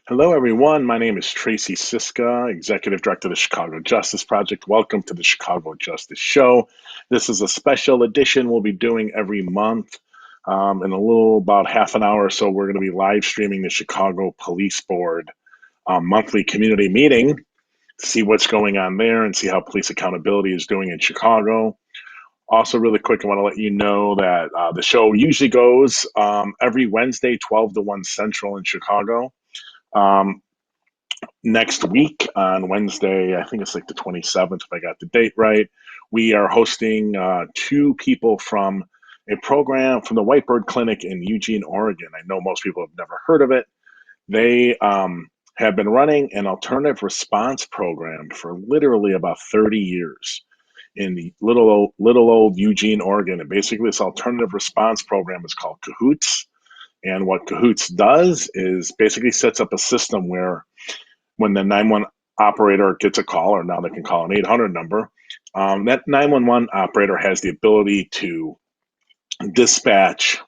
Hello, everyone. My name is Tracy Siska, Executive Director of the Chicago Justice Project. Welcome to the Chicago Justice Show. This is a special edition we'll be doing every month. In a little about half an hour or so, we're going to be live streaming the Chicago Police Board monthly community meeting to see what's going on there and see how police accountability is doing in Chicago. Also, really quick, I want to let you know that the show usually goes every Wednesday, 12 to 1 Central in Chicago. Um, Next week on Wednesday, I think it's like the 27th, if I got the date right, we are hosting two people from a program from the Whitebird Clinic in Eugene, Oregon. I know most people have never heard of it. They have been running an alternative response program for literally about 30 years in the little old Eugene, Oregon. And basically, this alternative response program is called Cahoots. And what Cahoots does is basically sets up a system where when the 911 operator gets a call, or now they can call an 800 number, that 911 operator has the ability to dispatch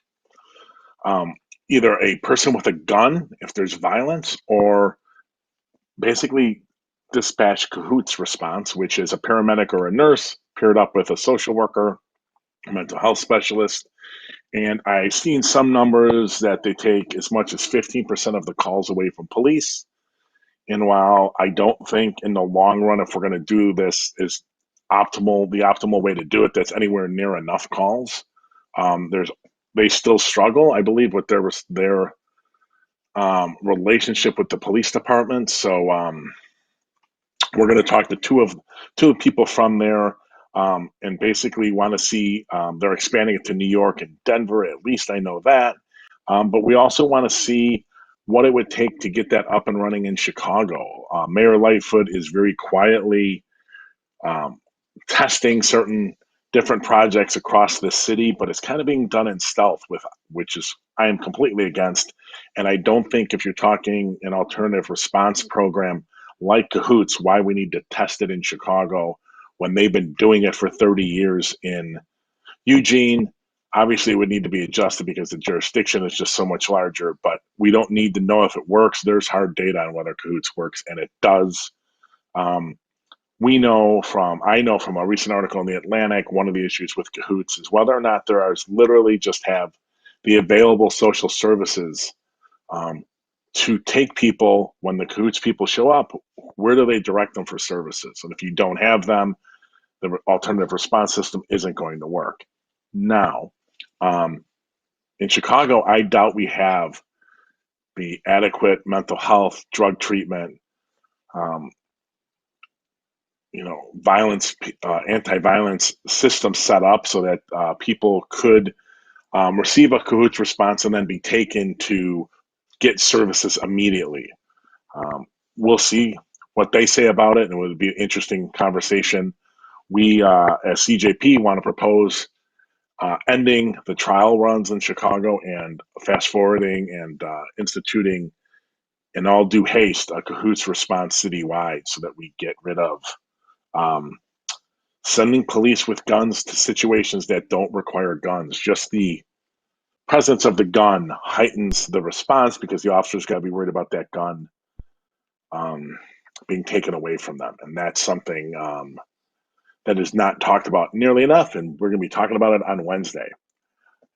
um, either a person with a gun if there's violence, or basically dispatch Cahoots response, which is a paramedic or a nurse paired up with a social worker, a mental health specialist. And I've seen some numbers that they take as much as 15% of the calls away from police. And while I don't think in the long run, if we're going to do this, is the optimal way to do it, that's anywhere near enough calls. There's they still struggle, I believe, with their relationship with the police department. So we're going to talk to two people from there, and basically want to see they're expanding it to New York and Denver. At least I know that. But we also want to see what it would take to get that up and running in Chicago. Mayor Lightfoot is very quietly um, testing certain different projects across the city, but it's kind of being done in stealth, which is I am completely against. And I don't think if you're talking an alternative response program like Cahoots, why we need to test it in Chicago when they've been doing it for 30 years in Eugene. Obviously, it would need to be adjusted because the jurisdiction is just so much larger, but we don't need to know if it works. There's hard data on whether Cahoots works, and it does. Um, I know from a recent article in the Atlantic, one of the issues with Cahoots is whether or not there are literally just have the available social services um, to take people when the Cahoots people show up. Where do they direct them for services? And if you don't have them, the alternative response system isn't going to work. Now, um, in Chicago, I doubt we have the adequate mental health, drug treatment, um, violence, anti-violence system set up so that people could receive a Cahoots response and then be taken to get services immediately. Um, we'll see what they say about it, and it would be an interesting conversation. We, as CJP, want to propose ending the trial runs in Chicago and fast forwarding and instituting in all due haste a Cahoots response citywide so that we get rid of um, sending police with guns to situations that don't require guns. Just the presence of the gun heightens the response because the officer's got to be worried about that gun um, being taken away from them. And that's something that is not talked about nearly enough. And we're going to be talking about it on Wednesday.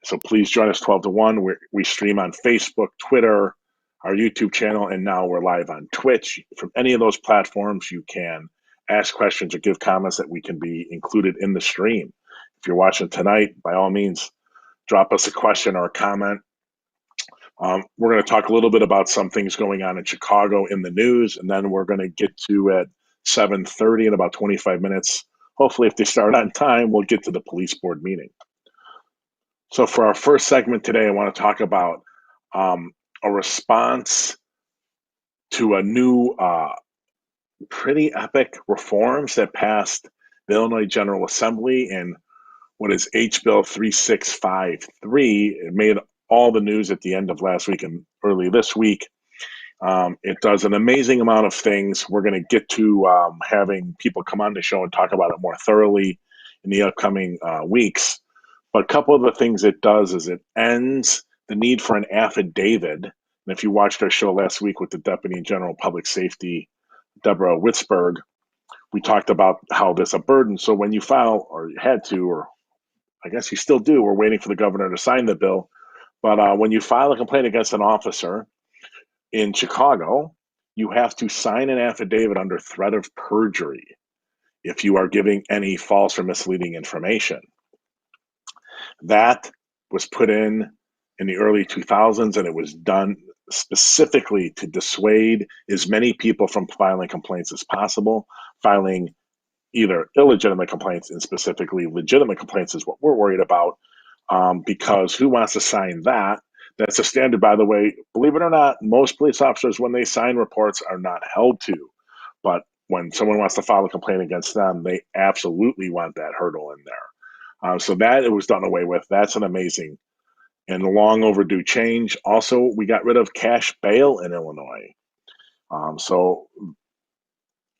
So please join us 12 to 1. We stream on Facebook, Twitter, our YouTube channel, and now we're live on Twitch. From any of those platforms, you can ask questions or give comments that we can be included in the stream. If you're watching tonight, by all means, drop us a question or a comment. We're going to talk a little bit about some things going on in Chicago in the news, and then we're going to get to at 7:30 in about 25 minutes. Hopefully, if they start on time, we'll get to the police board meeting. So for our first segment today, I want to talk about um, a response to a new, pretty epic reforms that passed the Illinois General Assembly in what is H. Bill 3653. It made all the news at the end of last week and early this week. It does an amazing amount of things. We're going to get to having people come on the show and talk about it more thoroughly in the upcoming weeks. But a couple of the things it does is it ends the need for an affidavit And if you watched our show last week with the Deputy General of Public Safety, Deborah Witzberg, we talked about how there's a burden. So when you file, or you had to, or I guess you still do, we're waiting for the governor to sign the bill. But when you file a complaint against an officer in Chicago, you have to sign an affidavit under threat of perjury if you are giving any false or misleading information. That was put in the early 2000s, and it was done specifically to dissuade as many people from filing complaints as possible. Filing either illegitimate complaints and specifically legitimate complaints is what we're worried about, because who wants to sign that? That's a standard, by the way. Believe it or not, most police officers, when they sign reports, are not held to. But when someone wants to file a complaint against them, they absolutely want that hurdle in there. So that it was done away with. That's an amazing and long overdue change. Also, we got rid of cash bail in Illinois. So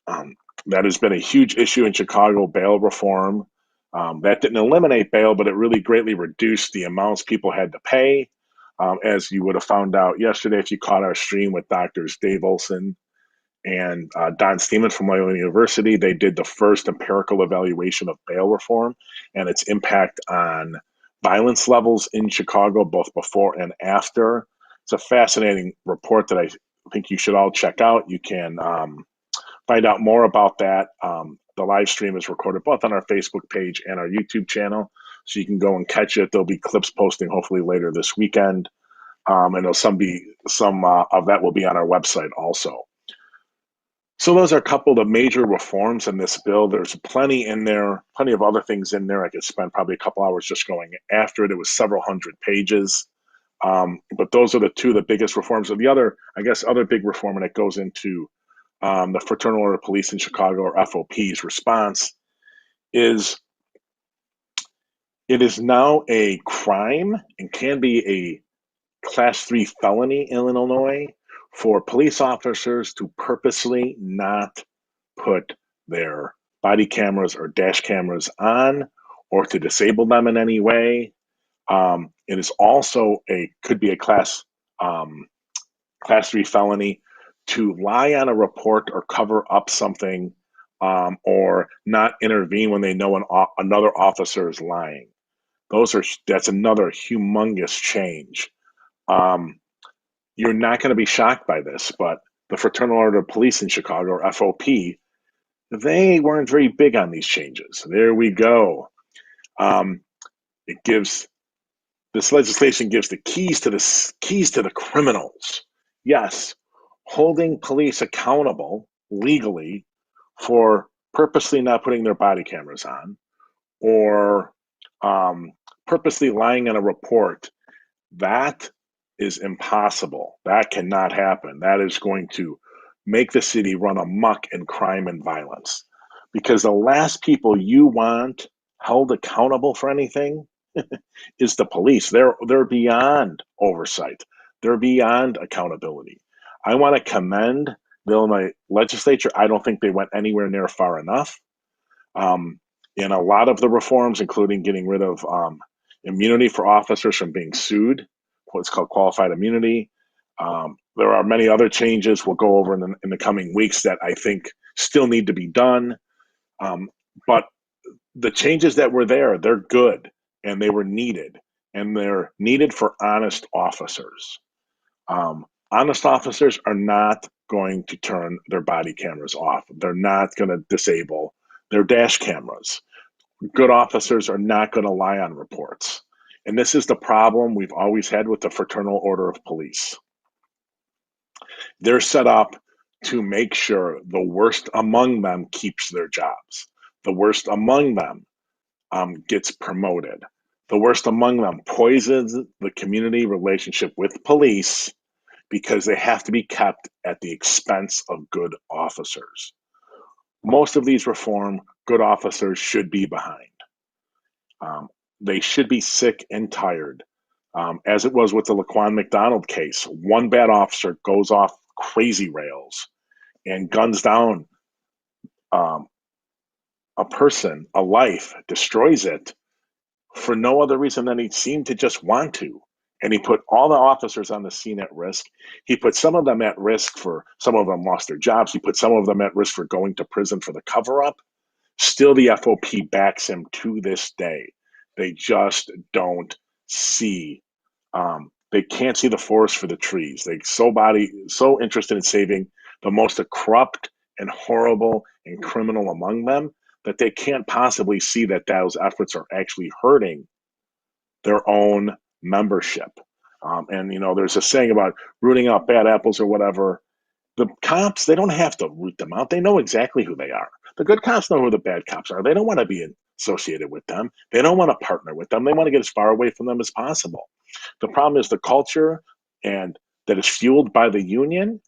that has been a huge issue in Chicago, bail reform. That didn't eliminate bail, but it really greatly reduced the amounts people had to pay. As you would have found out yesterday if you caught our stream with Doctors Dave Olson and Don Steeman from Loyola University, they did the first empirical evaluation of bail reform and its impact on violence levels in Chicago, both before and after. It's a fascinating report that I think you should all check out. You can find out more about that. The live stream is recorded both on our Facebook page and our YouTube channel, so you can go and catch it. There'll be clips posting hopefully later this weekend, and there'll some of that will be on our website also. So those are a couple of the major reforms in this bill. There's plenty in there, plenty of other things in there. I could spend probably a couple hours just going after it. It was several hundred pages. But those are the two of the biggest reforms. And the other, I guess, other big reform, and it goes into the Fraternal Order of Police in Chicago, or FOP's response, is it is now a crime and can be a Class 3 felony in Illinois for police officers to purposely not put their body cameras or dash cameras on, or to disable them in any way. It is also could be a Class 3 felony to lie on a report or cover up something, or not intervene when they know another officer is lying. That's another humongous change. You're not going to be shocked by this, but the Fraternal Order of Police in Chicago, or FOP, they weren't very big on these changes. There we go. This legislation gives the keys to the criminals. Yes, holding police accountable legally for purposely not putting their body cameras on, or purposely lying on a report. That is impossible. That cannot happen. That is going to make the city run amok in crime and violence. Because the last people you want held accountable for anything is the police. They're beyond oversight. They're beyond accountability. I want to commend the Illinois legislature. I don't think they went anywhere near far enough. In a lot of the reforms, including getting rid of immunity for officers from being sued, what's called qualified immunity. There are many other changes we'll go over in the coming weeks that I think still need to be done. But the changes that were there, they're good, and they were needed, and they're needed for honest officers. Honest officers are not going to turn their body cameras off. They're not going to disable their dash cameras. Good officers are not going to lie on reports. And this is the problem we've always had with the Fraternal Order of Police. They're set up to make sure the worst among them keeps their jobs. The worst among them gets promoted. The worst among them poisons the community relationship with police because they have to be kept at the expense of good officers. Most of these reform, good officers should be behind. They should be sick and tired. As it was with the Laquan McDonald case, one bad officer goes off crazy rails and guns down a person, a life, destroys it for no other reason than he seemed to just want to. and he put all the officers on the scene at risk. He put some of them at risk for some of them lost their jobs. He put some of them at risk for going to prison for the cover up. Still, the FOP backs him to this day. They just don't see. They can't see the forest for the trees. They so interested in saving the most corrupt and horrible and criminal among them that they can't possibly see that those efforts are actually hurting their own membership. And there's a saying about rooting out bad apples or whatever. The cops, they don't have to root them out. They know exactly who they are. The good cops know who the bad cops are. They don't want to be associated with them. They don't want to partner with them. They want to get as far away from them as possible. The problem is the culture and that is fueled by the union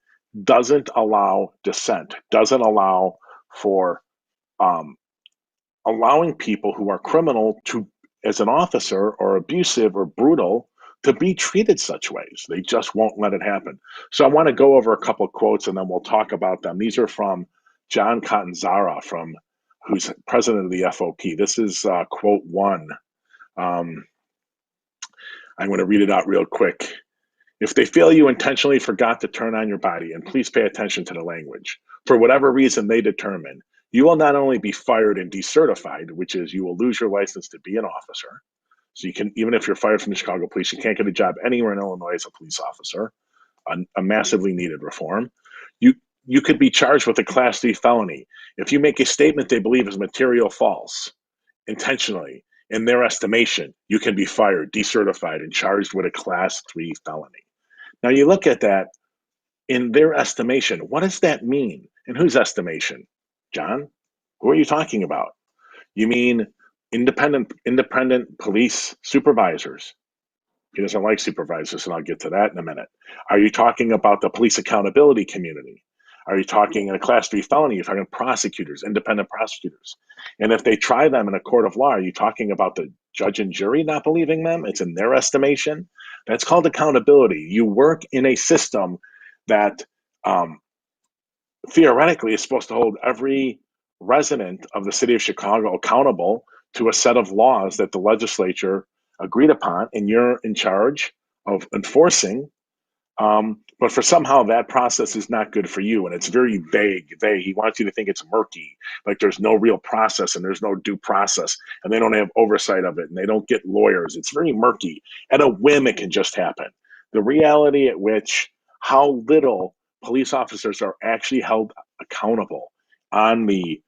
doesn't allow dissent, doesn't allow for allowing people who are criminal to, as an officer or abusive or brutal, to be treated such ways. They just won't let it happen. So I want to go over a couple of quotes and then we'll talk about them. These are from John Catanzara, who's president of the FOP. This is quote one. I'm going to read it out real quick. If they feel you intentionally forgot to turn on your body, and please pay attention to the language, for whatever reason they determine, you will not only be fired and decertified, which is you will lose your license to be an officer. So you can, even if you're fired from the Chicago police, you can't get a job anywhere in Illinois as a police officer, a massively needed reform. You could be charged with a Class 3 felony. If you make a statement they believe is material false, intentionally, in their estimation, you can be fired, decertified, and charged with a Class 3 felony. Now you look at that in their estimation. What does that mean? In whose estimation? John, who are you talking about? You mean independent police supervisors? He doesn't like supervisors, and I'll get to that in a minute. Are you talking about the police accountability community? Are you talking a Class 3 felony? You're talking prosecutors, independent prosecutors. And if they try them in a court of law, are you talking about the judge and jury not believing them? It's in their estimation. That's called accountability. You work in a system that theoretically is supposed to hold every resident of the city of Chicago accountable to a set of laws that the legislature agreed upon, and you're in charge of enforcing. But for somehow that process is not good for you, and it's very vague. He wants you to think it's murky, like there's no real process and there's no due process, and they don't have oversight of it, and they don't get lawyers. It's very murky. At a whim, it can just happen. The reality at which how little police officers are actually held accountable on the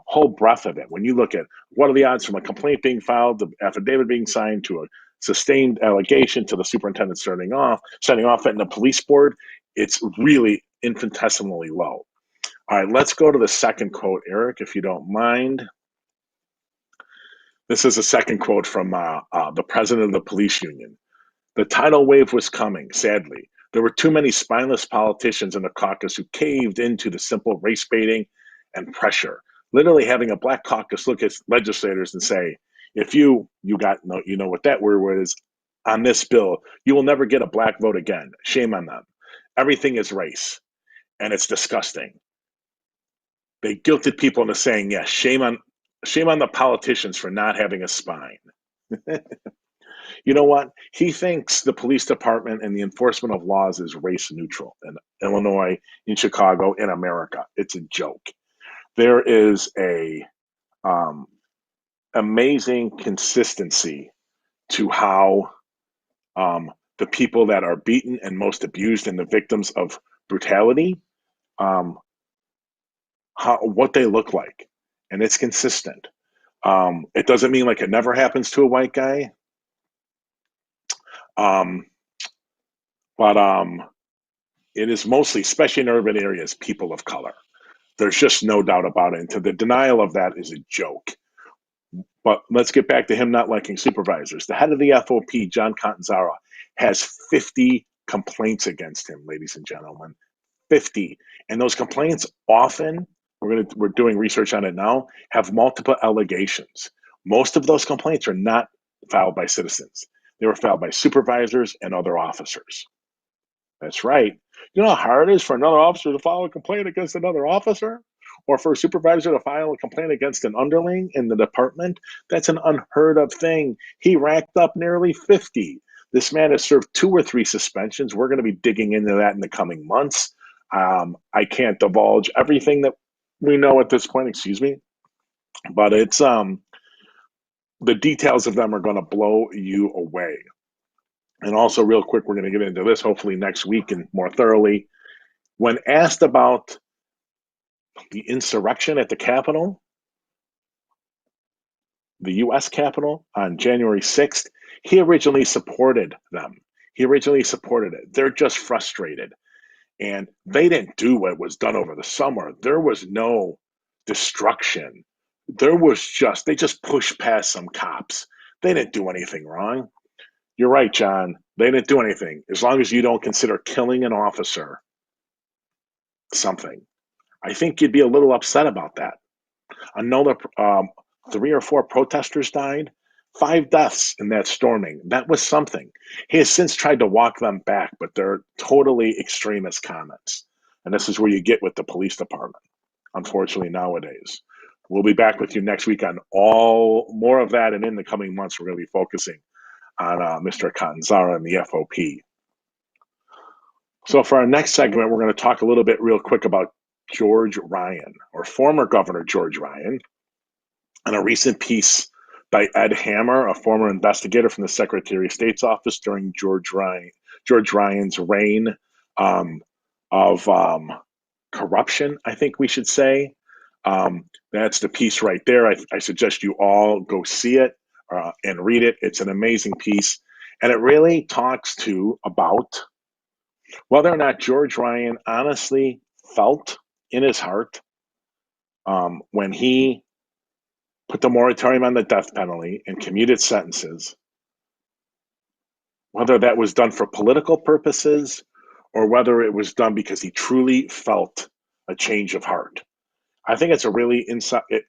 whole breadth of it. When you look at what are the odds from a complaint being filed, the affidavit being signed, to a sustained allegation, to the superintendent signing off in the police board, it's really infinitesimally low. All right, let's go to the second quote, Eric, if you don't mind. This is a second quote from the president of the police union. The tidal wave was coming, sadly. There were too many spineless politicians in the caucus who caved into the simple race baiting and pressure. Literally having a black caucus look at legislators and say, if you know what that word is on this bill, you will never get a black vote again. Shame on them. Everything is race, and it's disgusting. They guilted people into saying, yes, shame on the politicians for not having a spine. You know what? He thinks the police department and the enforcement of laws is race neutral in Illinois, in Chicago, in America. It's a joke. There is a amazing consistency to how the people that are beaten and most abused and the victims of brutality, what they look like, and it's consistent. It doesn't mean like it never happens to a white guy, but it is mostly, especially in urban areas, people of color. There's just no doubt about it. And to the denial of that is a joke. But let's get back to him not liking supervisors. The head of the FOP, John Catanzara, has 50 complaints against him, ladies and gentlemen. 50. And those complaints often, we're doing research on it now, have multiple allegations. Most of those complaints are not filed by citizens. They were filed by supervisors and other officers. That's right. You know how hard it is for another officer to file a complaint against another officer? Or for a supervisor to file a complaint against an underling in the department? That's an unheard of thing. He racked up nearly 50. This man has served 2 or 3 suspensions. We're going to be digging into that in the coming months. I can't divulge everything that we know at this point, excuse me, but it's the details of them are going to blow you away. And also, real quick, we're going to get into this hopefully next week and more thoroughly. When asked about the insurrection at the Capitol, the U.S. Capitol on January 6th, he originally supported them. He originally supported it. They're just frustrated. And they didn't do what was done over the summer. There was no destruction. They just pushed past some cops. They didn't do anything wrong. You're right, John. They didn't do anything. As long as you don't consider killing an officer something, I think you'd be a little upset about that. Another 3 or 4 protesters died. 5 deaths in that storming. That was something. He has since tried to walk them back, but they're totally extremist comments. And this is where you get with the police department, unfortunately, nowadays. We'll be back with you next week on all more of that. And in the coming months, we're going to be focusing on Mr. Catanzara and the FOP. So for our next segment, we're going to talk a little bit real quick about George Ryan, or former Governor George Ryan, in a recent piece by Ed Hammer, a former investigator from the Secretary of State's office during George Ryan's reign of corruption, I think we should say. That's the piece right there. I suggest you all go see it and read it. It's an amazing piece. And it really talks about whether or not George Ryan honestly felt in his heart when he put the moratorium on the death penalty and commuted sentences, whether that was done for political purposes or whether it was done because he truly felt a change of heart. I think it's a really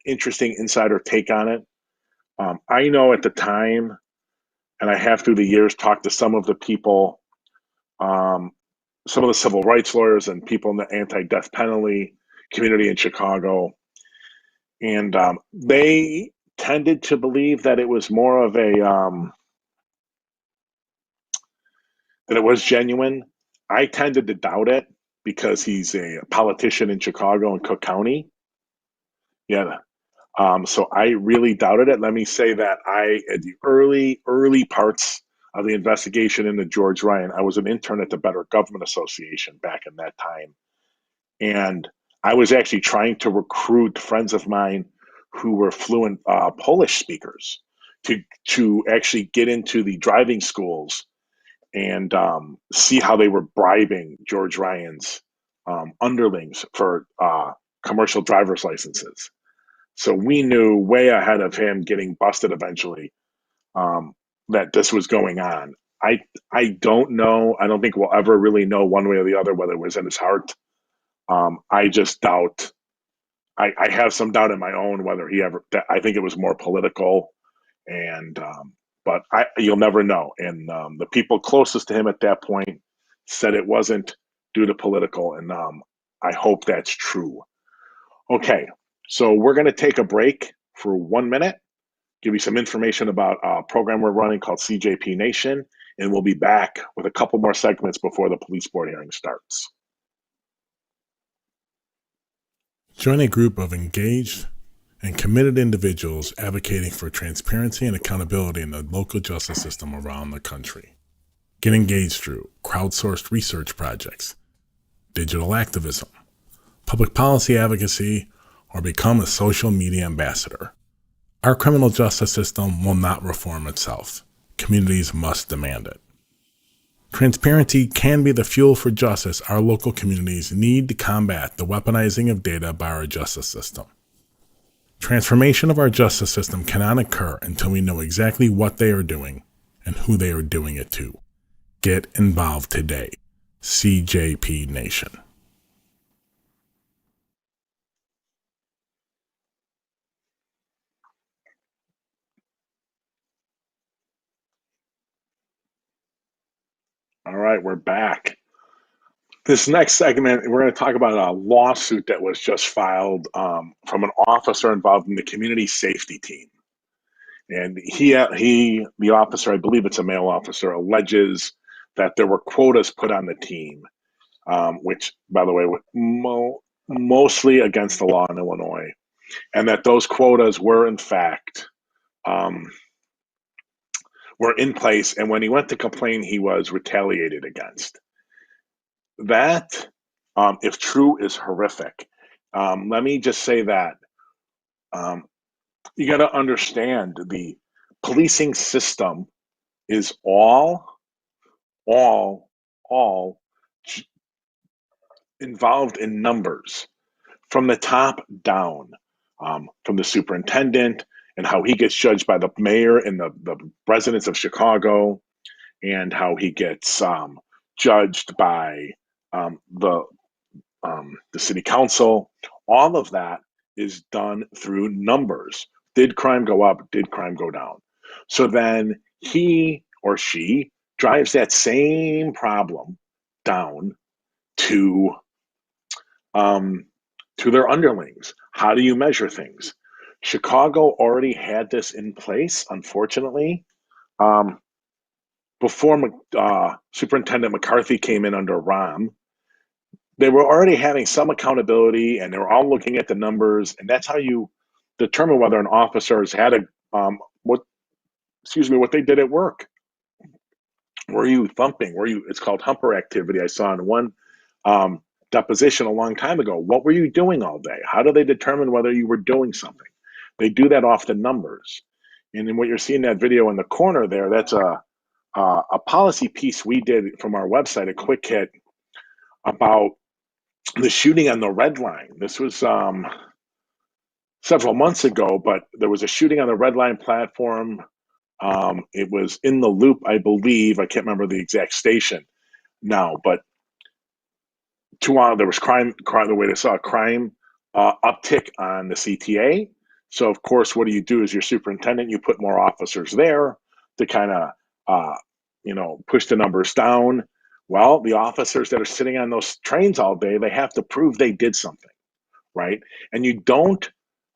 interesting insider take on it. I know at the time, and I have through the years talked to some of the people, some of the civil rights lawyers and people in the anti-death penalty community in Chicago, and they tended to believe that it was more of a that it was genuine. I tended to doubt it because he's a politician in Chicago and Cook County. Yeah. So I really doubted it. Let me say that at the early parts of the investigation into George Ryan, I was an intern at the Better Government Association back in that time. And I was actually trying to recruit friends of mine who were fluent Polish speakers to actually get into the driving schools and see how they were bribing George Ryan's underlings for commercial driver's licenses. So we knew way ahead of him getting busted eventually that this was going on. I don't know. I don't think we'll ever really know one way or the other whether it was in his heart. I just doubt. I have some doubt in my own whether he ever. I think it was more political, and but you'll never know. And the people closest to him at that point said it wasn't due to political, and I hope that's true. Okay, so we're going to take a break for 1 minute, give you some information about a program we're running called CJP Nation, and we'll be back with a couple more segments before the police board hearing starts. Join a group of engaged and committed individuals advocating for transparency and accountability in the local justice system around the country. Get engaged through crowdsourced research projects, digital activism, public policy advocacy, or become a social media ambassador. Our criminal justice system will not reform itself. Communities must demand it. Transparency can be the fuel for justice our local communities need to combat the weaponizing of data by our justice system. Transformation of our justice system cannot occur until we know exactly what they are doing and who they are doing it to. Get involved today. CJP Nation. All right, we're back. This next segment, we're going to talk about a lawsuit that was just filed from an officer involved in the community safety team. And the officer, I believe it's a male officer, alleges that there were quotas put on the team, which, by the way, were mostly against the law in Illinois, and that those quotas were in fact um, were in place. And when he went to complain, he was retaliated against. That, if true, is horrific. Let me just say that um, you got to understand the policing system is all, all involved in numbers from the top down, from the superintendent and how he gets judged by the mayor and the residents of Chicago, and how he gets judged by the city council. All of that is done through numbers. Did crime go up? Did crime go down? So then he or she drives that same problem down to um, to their underlings. How do you measure things? Chicago already had this in place, unfortunately. Um, Before Superintendent McCarthy came in under Rahm, they were already having some accountability, and they were all looking at the numbers, and that's how you determine whether an officer has had what they did at work. Were you thumping? Were you? It's called humper activity. I saw in one um, deposition a long time ago. What were you doing all day? How do they determine whether you were doing something? They do that off the numbers. And in what you're seeing that video in the corner there, that's a policy piece we did from our website, a quick hit about the shooting on the red line. This was several months ago, but there was a shooting on the red line platform. It was in the Loop, I believe. I can't remember the exact station now, but there was crime. The way they saw crime uptick on the CTA. So of course, what do you do as your superintendent? You put more officers there to kind of uh, push the numbers down. Well, the officers that are sitting on those trains all day, they have to prove they did something, right? And you don't.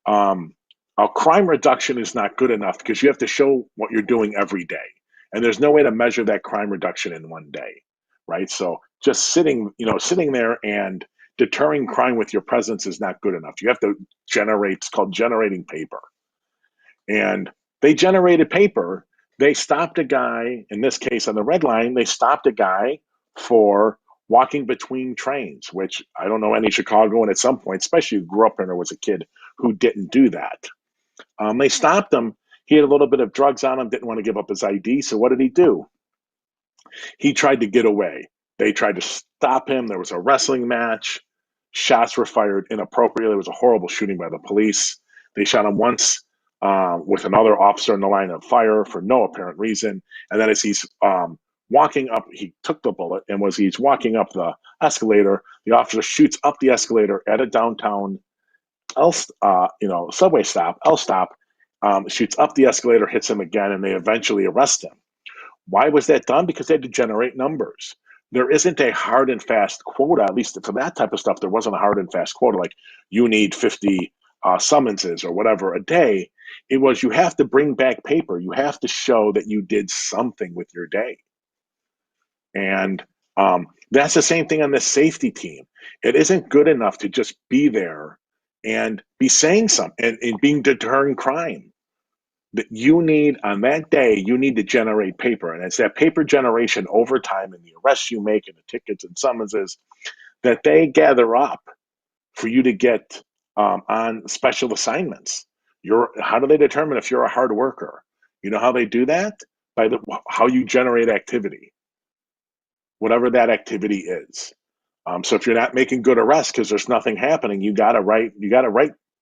Um, a crime reduction is not good enough because you have to show what you're doing every day, and there's no way to measure that crime reduction in one day, right? So just sitting there and deterring crime with your presence is not good enough. You have to generate. It's called generating paper, and they generated paper. They stopped a guy, in this case on the red line, they stopped a guy for walking between trains, which I don't know any Chicagoan at some point, especially who grew up in or was a kid, who didn't do that. They stopped him. He had a little bit of drugs on him, didn't want to give up his ID. So what did he do? He tried to get away. They tried to stop him. There was a wrestling match. Shots were fired inappropriately. It was a horrible shooting by the police. They shot him once with another officer in the line of fire for no apparent reason. And then as he's walking up, he took the bullet, and as he's walking up the escalator, the officer shoots up the escalator at a downtown subway stop, L stop, shoots up the escalator, hits him again, and they eventually arrest him. Why was that done? Because they had to generate numbers. There isn't a hard and fast quota, at least for that type of stuff. There wasn't a hard and fast quota like you need 50 summonses or whatever a day. It was you have to bring back paper. You have to show that you did something with your day. And that's the same thing on the safety team. It isn't good enough to just be there and be saying something and being deterring crime. That you need on that day, you need to generate paper. And it's that paper generation over time and the arrests you make and the tickets and summonses that they gather up for you to get on special assignments. How do they determine if you're a hard worker? You know how they do that? By how you generate activity, whatever that activity is. So if you're not making good arrests because there's nothing happening, you got to write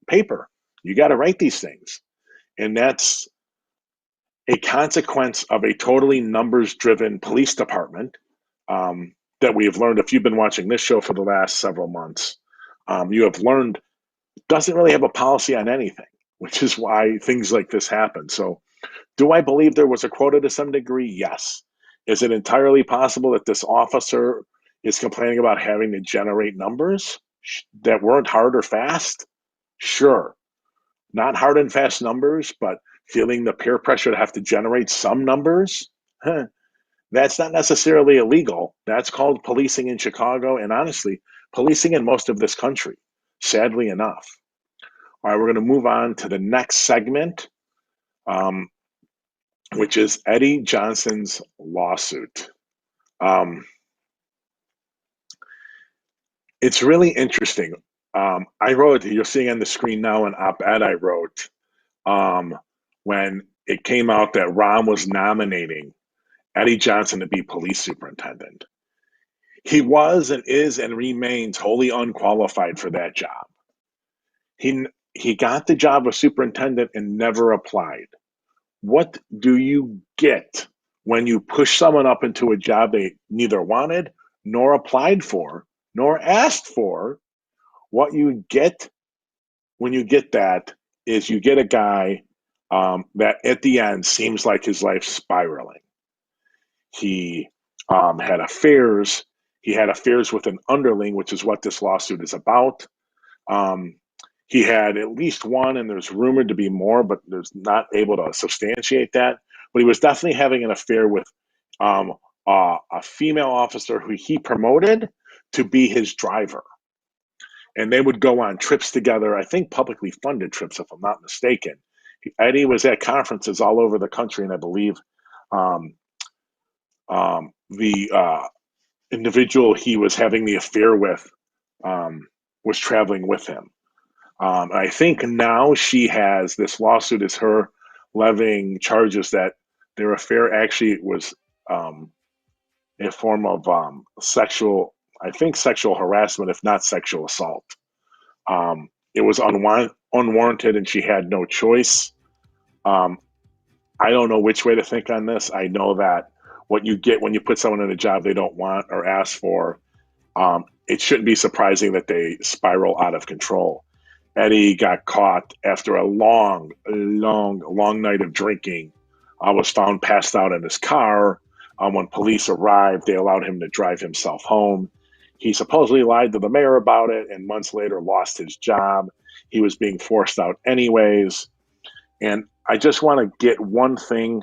paper. You got to write these things. And that's a consequence of a totally numbers driven police department that we have learned. If you've been watching this show for the last several months, you have learned doesn't really have a policy on anything, which is why things like this happen. So do I believe there was a quota to some degree? Yes. Is it entirely possible that this officer is complaining about having to generate numbers that weren't hard or fast? Sure. Not hard and fast numbers, but feeling the peer pressure to have to generate some numbers, that's not necessarily illegal. That's called policing in Chicago, and honestly, policing in most of this country, sadly enough. All right, we're going to move on to the next segment, um, which is Eddie Johnson's lawsuit. Um, it's really interesting. I wrote, you're seeing on the screen now, an op-ed I wrote um, when it came out that Rahm was nominating Eddie Johnson to be police superintendent. He was and is and remains wholly unqualified for that job. He got the job of superintendent and never applied. What do you get when you push someone up into a job they neither wanted, nor applied for, nor asked for? What you get when you get that is you get a guy that at the end seems like his life's spiraling. He had affairs. He had affairs with an underling, which is what this lawsuit is about. Um, he had at least one, and there's rumored to be more, but there's not able to substantiate that. But he was definitely having an affair with um, a female officer who he promoted to be his driver. And they would go on trips together, I think publicly funded trips, if I'm not mistaken. Eddie was at conferences all over the country, and I believe um, the individual he was having the affair with was traveling with him. I think now she has this lawsuit is her levying charges that their affair actually was a form of sexual, I think sexual harassment, if not sexual assault. It was unwarranted and she had no choice. Um, I don't know which way to think on this. I know that what you get when you put someone in a job they don't want or ask for, it shouldn't be surprising that they spiral out of control. Eddie got caught after a long night of drinking. Was found passed out in his car. When police arrived, they allowed him to drive himself home. He supposedly lied to the mayor about it and months later lost his job. He was being forced out anyways. And I just want to get one thing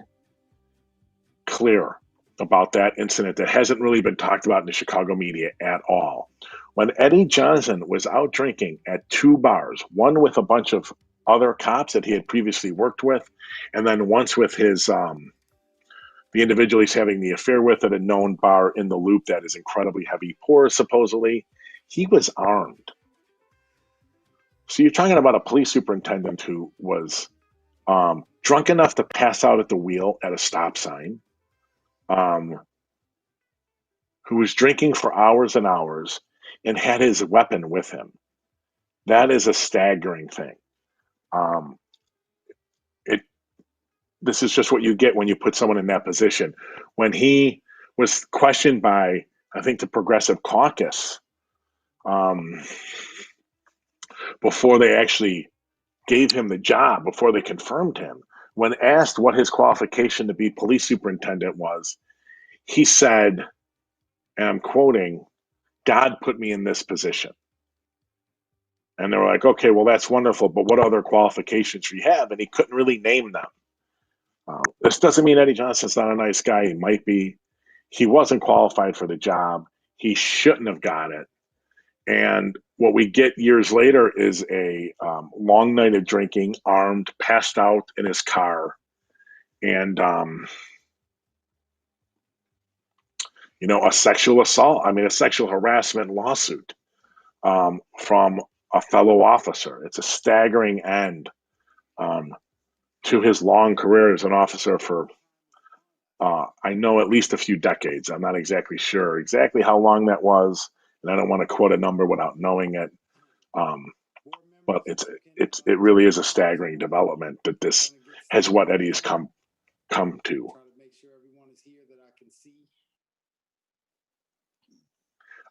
clear about that incident that hasn't really been talked about in the Chicago media at all. When Eddie Johnson was out drinking at two bars, one with a bunch of other cops that he had previously worked with, and then once with his the individual he's having the affair with at a known bar in the Loop that is incredibly heavy pours, supposedly, he was armed. So you're talking about a police superintendent who was drunk enough to pass out at the wheel at a stop sign, who was drinking for hours and hours and had his weapon with him. That is a staggering thing. Um, it This is just what you get when you put someone in that position. When he was questioned by, I think, the Progressive Caucus um, before they actually gave him the job, before they confirmed him, when asked what his qualification to be police superintendent was, he said, and I'm quoting, "God put me in this position." And they were like, okay, well, that's wonderful, but what other qualifications do you have? And he couldn't really name them. This doesn't mean Eddie Johnson's not a nice guy. He might be. He wasn't qualified for the job. He shouldn't have got it. And what we get years later is a long night of drinking, armed, passed out in his car, and a sexual assault. I mean, a sexual harassment lawsuit from a fellow officer. It's a staggering end to his long career as an officer for, I know, at least a few decades. I'm not exactly sure exactly how long that was, and I don't want to quote a number without knowing it. Um, but it really is a staggering development that this has what Eddie has come to.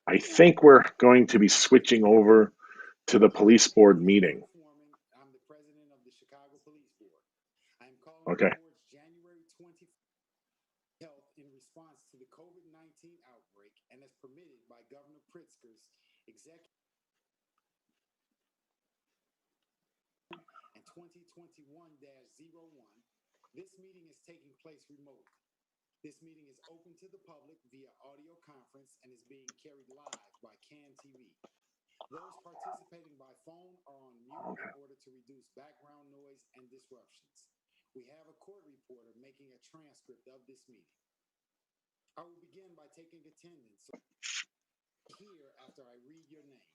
I think we're going to be switching over to the police board meeting. Okay. 2021-01. This meeting is taking place remotely. This meeting is open to the public via audio conference and is being carried live by CAN TV. Those participating by phone are on mute in order to reduce background noise and disruptions. We have a court reporter making a transcript of this meeting. I will begin by taking attendance here after I read your name.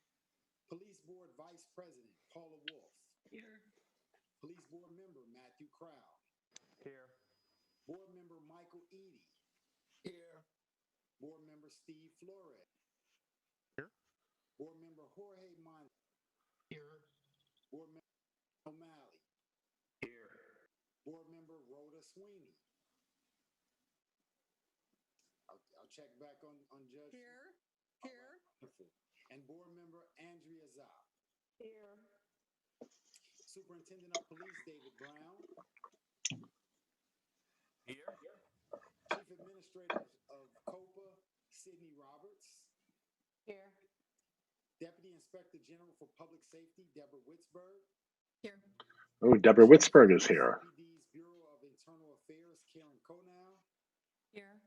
Police Board Vice President Paula Wolf. Here. Police Board Member Matthew Crowd. Here. Board Member Michael Eady. Here. Board Member Steve Flores. Here. Board Member Jorge Mon. Here. Board Member O'Malley. Here. Board Member Rhoda Sweeney. I'll check back on Judge. Here. Here. Wonderful. And Board Member Andrea Zopp. Here. Superintendent of Police David Brown. Here. Chief Administrator of COPA Sydney Roberts. Here. Deputy Inspector General for Public Safety Deborah Witzberg. Here. Oh, Deborah Witzberg is here. CPD's Bureau of Internal Affairs Karen Konow. Here.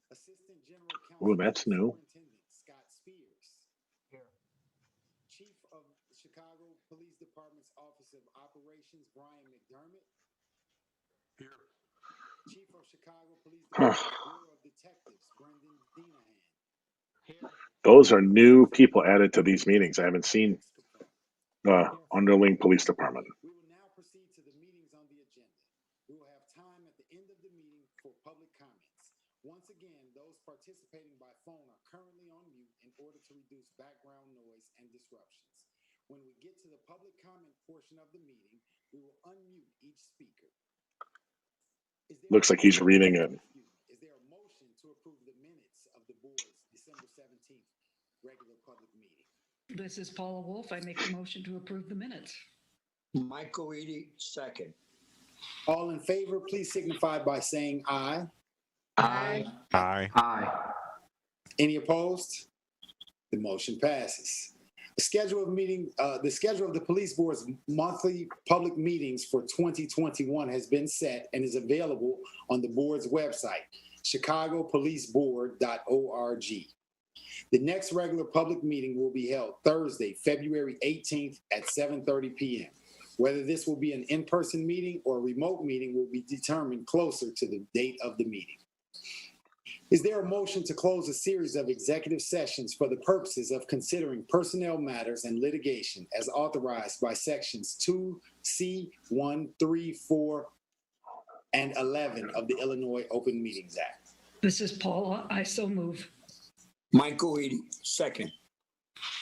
Assistant General Counsel. Oh, that's new. Superintendent Scott Spears. Here. Chief of Chicago Police Department's Office of Operations Brian McDermott. Here. Chief of Chicago Police Department's Bureau of Detectives Brendan Dinahan. Here. Those are new people added to these meetings. I haven't seen the underling police department. We will now proceed to the meetings on the agenda. We will have time at the end of the meeting for public comments. Once again, those participating by phone are currently on mute in order to reduce background noise and disruptions. When we get to the public comment portion of the meeting, we will unmute each speaker. Looks like he's reading it. Is there a motion to approve the minutes of the board's December 17th regular public meeting? This is Paula Wolf. I make the motion to approve the minutes. Michael Eady, second. All in favor, please signify by saying aye. Aye. Aye. Aye. Any opposed? The motion passes. The schedule of the police board's monthly public meetings for 2021 has been set and is available on the board's website, chicagopoliceboard.org. The next regular public meeting will be held Thursday, February 18th at 7:30 p.m. Whether this will be an in-person meeting or a remote meeting will be determined closer to the date of the meeting. Is there a motion to close a series of executive sessions for the purposes of considering personnel matters and litigation as authorized by sections 2C, 1, 3, 4, and 11 of the Illinois Open Meetings Act? This is Paula. I so move. Michael Eady, second.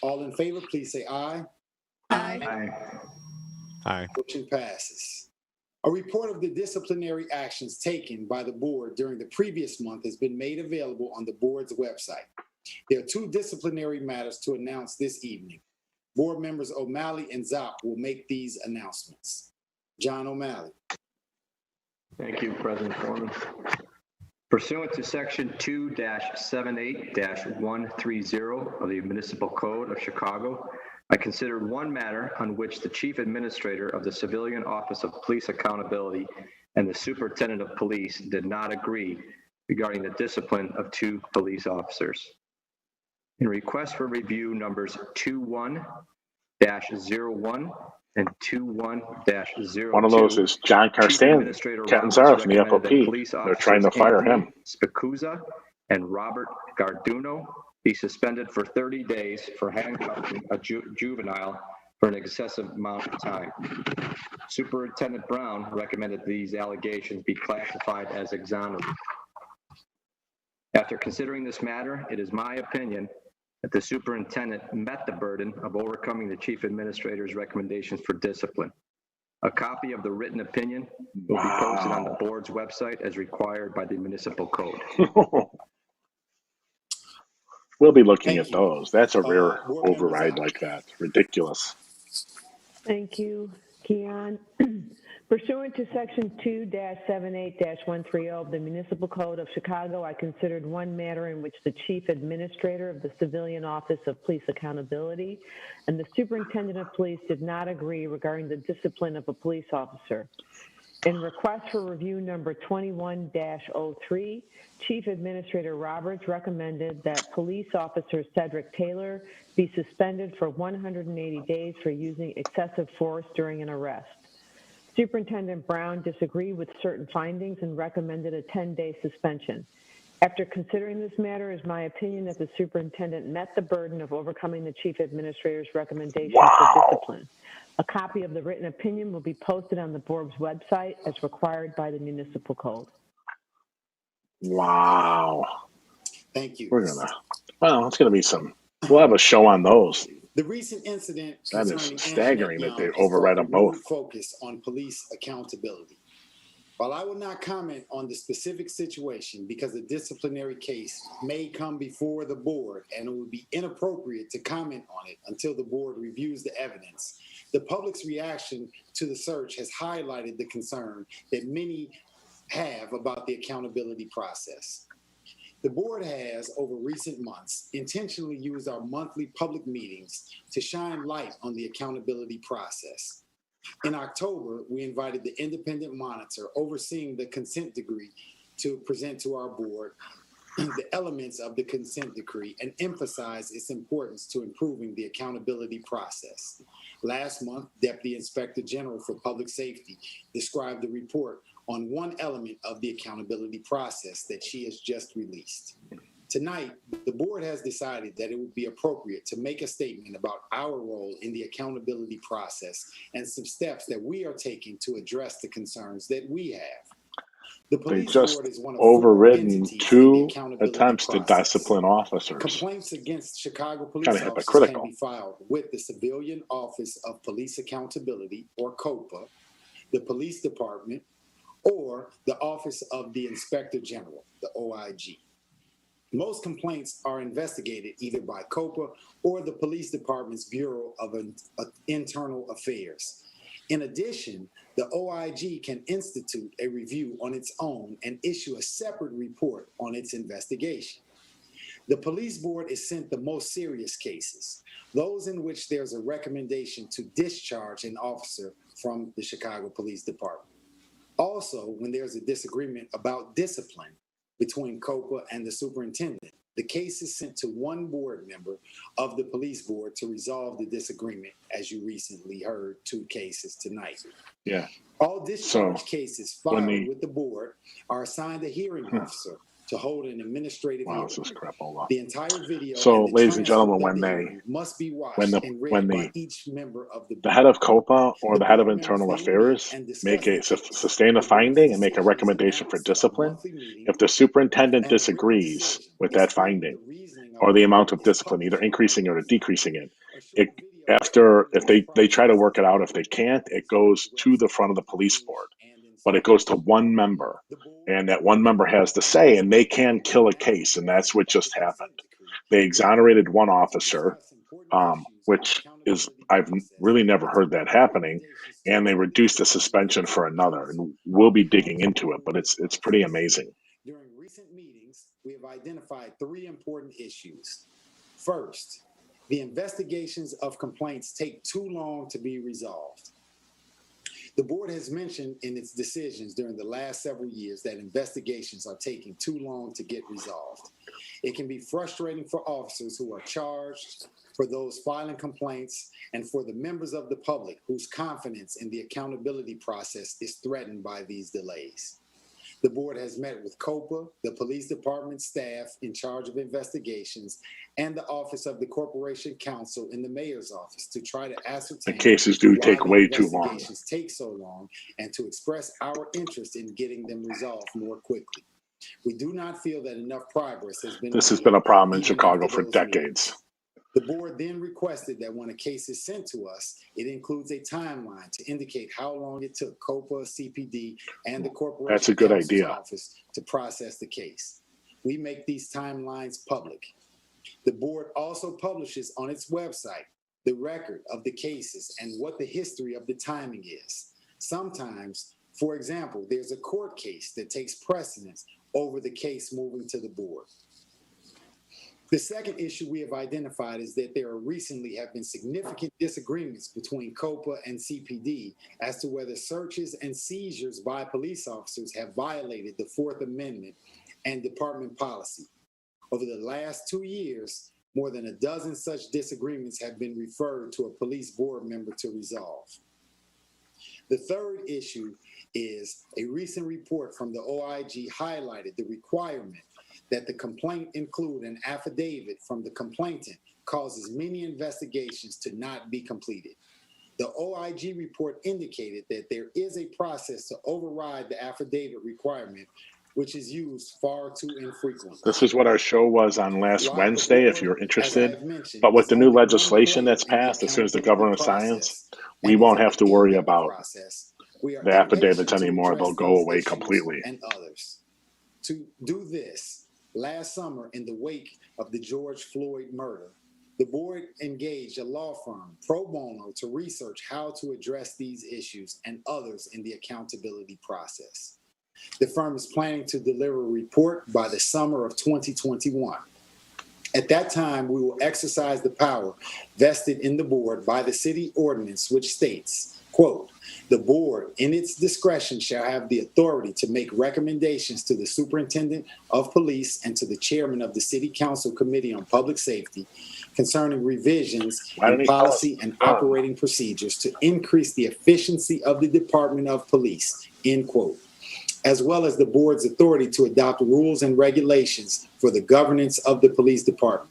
All in favor, please say aye. Aye. Aye. Aye. Motion passes. A report of the disciplinary actions taken by the board during the previous month has been made available on the board's website. There are 2 disciplinary matters to announce this evening. Board members O'Malley and Zopp will make these announcements. John O'Malley. Thank you, President Foreman. Pursuant to Section 2-78-130 of the Municipal Code of Chicago, I considered one matter on which the Chief Administrator of the Civilian Office of Police Accountability and the Superintendent of Police did not agree regarding the discipline of 2 police officers. In request for review numbers 21-01 and 21-02. One of those is John Carstan, Catanzaro from the FOP. They're trying to fire him. Spicuzza and Robert Garduno be suspended for 30 days for handcuffing a juvenile for an excessive amount of time. Superintendent Brown recommended these allegations be classified as exonerated. After considering this matter, it is my opinion that the superintendent met the burden of overcoming the chief administrator's recommendations for discipline. A copy of the written opinion will be posted on the board's website as required by the municipal code. We'll be looking at those. That's a rare override like that. Ridiculous. Thank you, Keon. Pursuant to Section 2-78-130 of the Municipal Code of Chicago, I considered one matter in which the Chief Administrator of the Civilian Office of Police Accountability and the Superintendent of Police did not agree regarding the discipline of a police officer. In request for review number 21-03, Chief Administrator Roberts recommended that Police Officer Cedric Taylor be suspended for 180 days for using excessive force during an arrest. Superintendent Brown disagreed with certain findings and recommended a 10-day suspension. After considering this matter, it is my opinion that the superintendent met the burden of overcoming the Chief Administrator's recommendation for discipline. A copy of the written opinion will be posted on the board's website as required by the municipal code. Wow. Thank you. It's gonna be we'll have a show on those. The recent incident That is concerning staggering Antoinette that they Young has overread brought them both. renewed focus on police accountability. While I will not comment on the specific situation because a disciplinary case may come before the board and it would be inappropriate to comment on it until the board reviews the evidence, the public's reaction to the search has highlighted the concern that many have about the accountability process. The board has, over recent months, intentionally used our monthly public meetings to shine light on the accountability process. In October, we invited the independent monitor overseeing the consent decree to present to our board the elements of the consent decree and emphasize its importance to improving the accountability process. Last month, Deputy Inspector General for Public Safety described the report on one element of the accountability process that she has just released. Tonight, the board has decided that it would be appropriate to make a statement about our role in the accountability process and some steps that we are taking to address the concerns that we have. The They police just board is one of overridden 4 entities in the 2 accountability attempts to process. discipline officers. Complaints against Chicago police Kind of officers hypocritical. can be filed with the Civilian Office of Police Accountability, or COPA, the police department, or the Office of the Inspector General, the OIG. Most complaints are investigated either by COPA or the Police Department's Bureau of Internal Affairs. In addition, the OIG can institute a review on its own and issue a separate report on its investigation. The police board is sent the most serious cases, those in which there's a recommendation to discharge an officer from the Chicago Police Department. Also, when there's a disagreement about discipline between COPA and the superintendent, the case is sent to one board member of the police board to resolve the disagreement, as you recently heard 2 cases tonight. Yeah. All discharge cases filed when with the board are assigned a hearing officer to hold an administrative Wow, hearing. this is crapola. The entire video So, and the ladies and gentlemen, transcript of when the they hearing must be watched when and read when by each member of the the board. head of COPA or the head of board members internal then affairs meet and discuss make the a case. sustain a The board's finding and make a decision is recommendation for announced at our discipline, monthly meeting, if the superintendent and the written disagrees decision with that explaining finding the reasoning or of the the amount board of is discipline, either published on increasing it or our website. decreasing it, A short it video after if explaining they this try to process work it out, if is they available can't, on it the goes city's to the website front of the for police viewing board, and but it goes to inspection. one member, The board and that one member has the say, and they can kill a case, and that's what just happened. They exonerated one officer, which is I've really never heard that happening, and they reduced the suspension for another, and we'll be digging into it, but it's pretty amazing. During recent meetings, we have identified 3 important issues. First, the investigations of complaints take too long to be resolved. The board has mentioned in its decisions during the last several years that investigations are taking too long to get resolved. It can be frustrating for officers who are charged, for those filing complaints, and for the members of the public whose confidence in the accountability process is threatened by these delays. The board has met with COPA, the police department staff in charge of investigations, and the Office of the Corporation Counsel in the mayor's office to try to ascertain The cases do why take the way too long. investigations take so long and to express our interest in getting them resolved more quickly. We do not feel that enough progress has been This has made, been a problem in even Chicago after for those decades. meetings. The board then requested that when a case is sent to us, it includes a timeline to indicate how long it took COPA, CPD, and the Corporation That's a good Counsel's idea. office to process the case. We make these timelines public. The board also publishes on its website the record of the cases and what the history of the timing is. Sometimes, for example, there's a court case that takes precedence over the case moving to the board. The second issue we have identified is that there recently have been significant disagreements between COPA and CPD as to whether searches and seizures by police officers have violated the Fourth Amendment and department policy. Over the last 2 years, more than a dozen such disagreements have been referred to a police board member to resolve. The third issue is a recent report from the OIG highlighted the requirement that the complaint include an affidavit from the complainant causes many investigations to not be completed. The OIG report indicated that there is a process to override the affidavit requirement, which is used far too infrequently. This is what our show was on last While the Wednesday, if board, you're as I interested. have mentioned, But with is the new only one legislation player that's in the passed, as soon as the accountability government signs, process we and won't is have at to the worry end of the about process. We are the affidavits impatient to anymore. They'll address go these away issues completely. and others. To do this, last summer, in the wake of the George Floyd murder, the board engaged a law firm, pro bono, to research how to address these issues and others in the accountability process. The firm is planning to deliver a report by the summer of 2021. At that time, we will exercise the power vested in the board by the city ordinance, which states, quote, "The board, in its discretion, shall have the authority to make recommendations to the superintendent of police and to the chairman of the city council committee on public safety concerning revisions Why didn't in he tell us policy and before? operating procedures to increase the efficiency of the Department of Police," end quote, as well as the board's authority to adopt rules and regulations for the governance of the police department.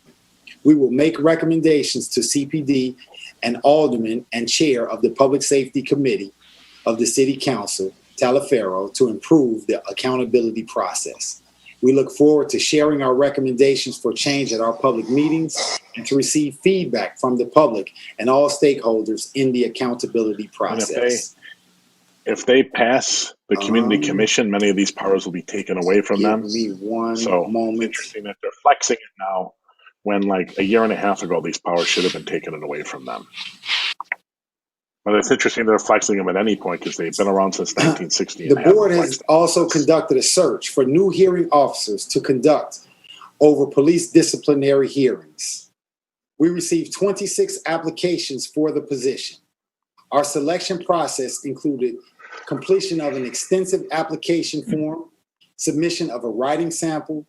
We will make recommendations to CPD and alderman and chair of the Public Safety Committee of the City Council, Talaferro, to improve the accountability process. We look forward to sharing our recommendations for change at our public meetings and to receive feedback from the public and all stakeholders in the accountability process. If they pass the community commission, many of these powers will be taken away from Give them. me one So moment. it's interesting that they're flexing it now when like a year and a half ago, these powers should have been taken away from them. But it's interesting they're flexing them at any point because they've been around since 1960. The and haven't board has flexed also this. conducted a search for new hearing officers to conduct over police disciplinary hearings. We received 26 applications for the position. Our selection process included completion of an extensive application form, submission of a writing sample,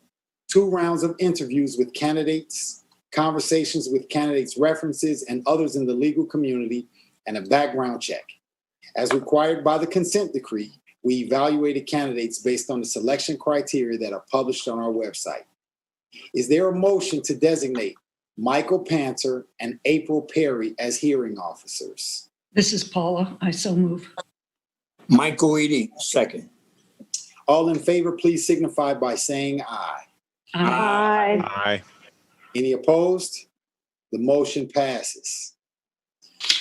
2 rounds of interviews with candidates, conversations with candidates' references and others in the legal community, and a background check. As required by the consent decree, we evaluated candidates based on the selection criteria that are published on our website. Is there a motion to designate Michael Panter and April Perry as hearing officers? This is Paula. I so move. Michael Eady, second. All in favor, please signify by saying aye. Aye. Aye. Any opposed? The motion passes.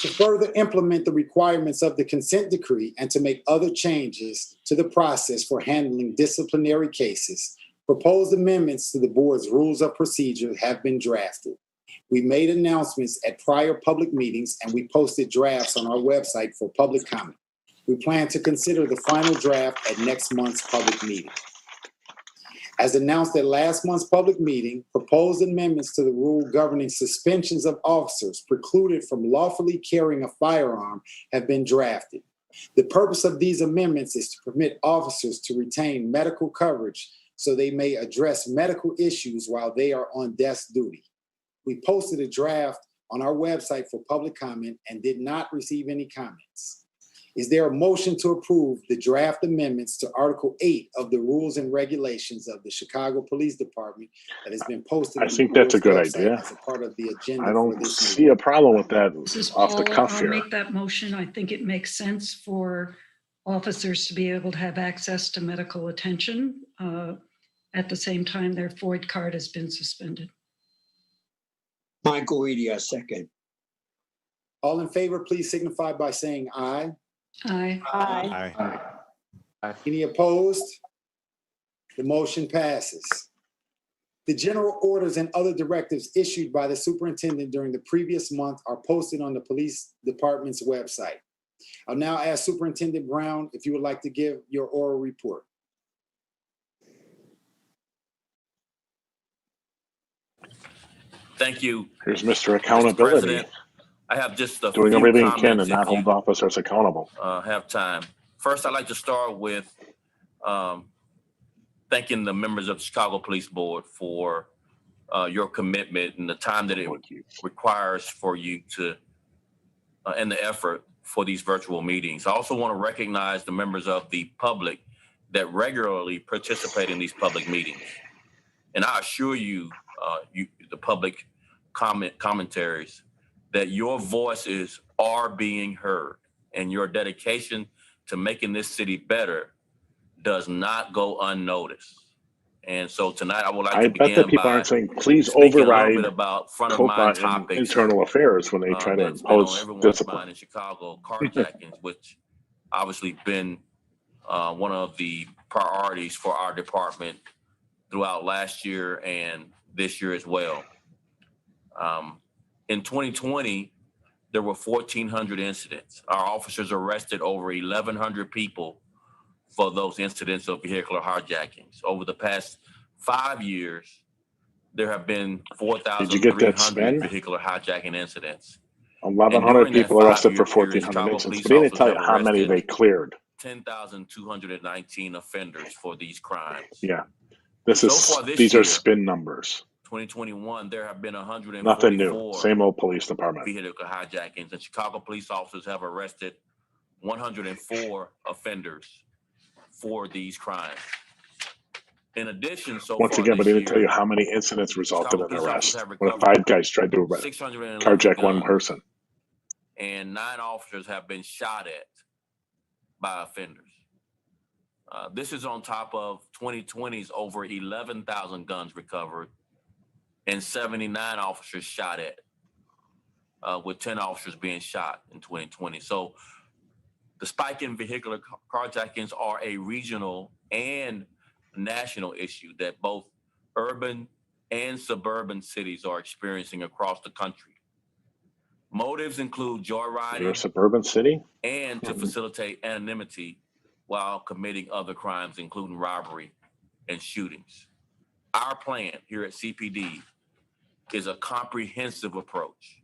To further implement the requirements of the consent decree and to make other changes to the process for handling disciplinary cases, proposed amendments to the board's rules of procedure have been drafted. We made announcements at prior public meetings and we posted drafts on our website for public comment. We plan to consider the final draft at next month's public meeting. As announced at last month's public meeting, proposed amendments to the rule governing suspensions of officers precluded from lawfully carrying a firearm have been drafted. The purpose of these amendments is to permit officers to retain medical coverage so they may address medical issues while they are on desk duty. We posted a draft on our website for public comment and did not receive any comments. Is there a motion to approve the draft amendments to Article 8 of the Rules and Regulations of the Chicago Police Department that has been posted I on the think that's a board's good website idea. as a part of the agenda I for don't this see meeting? a problem with that This is off the Paula. cuff I'll here. make that motion. I think it makes sense for officers to be able to have access to medical attention at the same time their FOID card has been suspended. Michael Eady, I second. All in favor, please signify by saying aye. Aye. Aye. Aye. Any opposed? The motion passes. The general orders and other directives issued by the superintendent during the previous month are posted on the police department's website. I'll now ask Superintendent Brown if you would like to give your oral report. Thank you, Here's Mr. Mr. Accountability, President. I have just a doing few everything he can comments to not if you hold officers accountable. have time. First, I'd like to start with thanking the members of the Chicago Police Board for your commitment and the time that it requires for you to and the effort for these virtual meetings. I also want to recognize the members of the public that regularly participate in these public meetings. And I assure you, the public commentaries, that your voices are being heard, and your dedication to making this city better does not go unnoticed. And so tonight I would like I to bet that begin people by aren't saying, please speaking a little override bit about front of COPA mind and topics internal affairs when they try to that's been on impose everyone's discipline. mind in Chicago, carjackings, which obviously been one of the priorities for our department throughout last year and this year as well. In 2020, there were 1,400 incidents. Our officers arrested over 1,100 people for those incidents of vehicular hijackings. Over the past 5 years, there have been Did you get that 4,300 spin? vehicular hijacking incidents. 1,100 people arrested for 5-year period, 1,400 Chicago incidents, police but he didn't officers tell you have how many arrested they cleared. 10,219 offenders for these crimes. Yeah, So far this these year, are spin numbers. 2021, there have been 144 Nothing new. Same old police department. vehicular hijackings, and Chicago police officers have arrested 104 offenders for these crimes. In addition, Once again, but he didn't tell you how many incidents resulted in arrest. What if 5 guys tried to carjack one person? And 9 officers have been shot at by offenders. This is on top of 2020's over 11,000 guns recovered and 79 officers shot at, with 10 officers being shot in 2020. So the spike in vehicular carjackings are a regional and national issue that both urban and suburban cities are experiencing across the country. Motives include joyriding. You're a suburban city? And to facilitate anonymity while committing other crimes, including robbery and shootings. Our plan here at CPD is a comprehensive approach.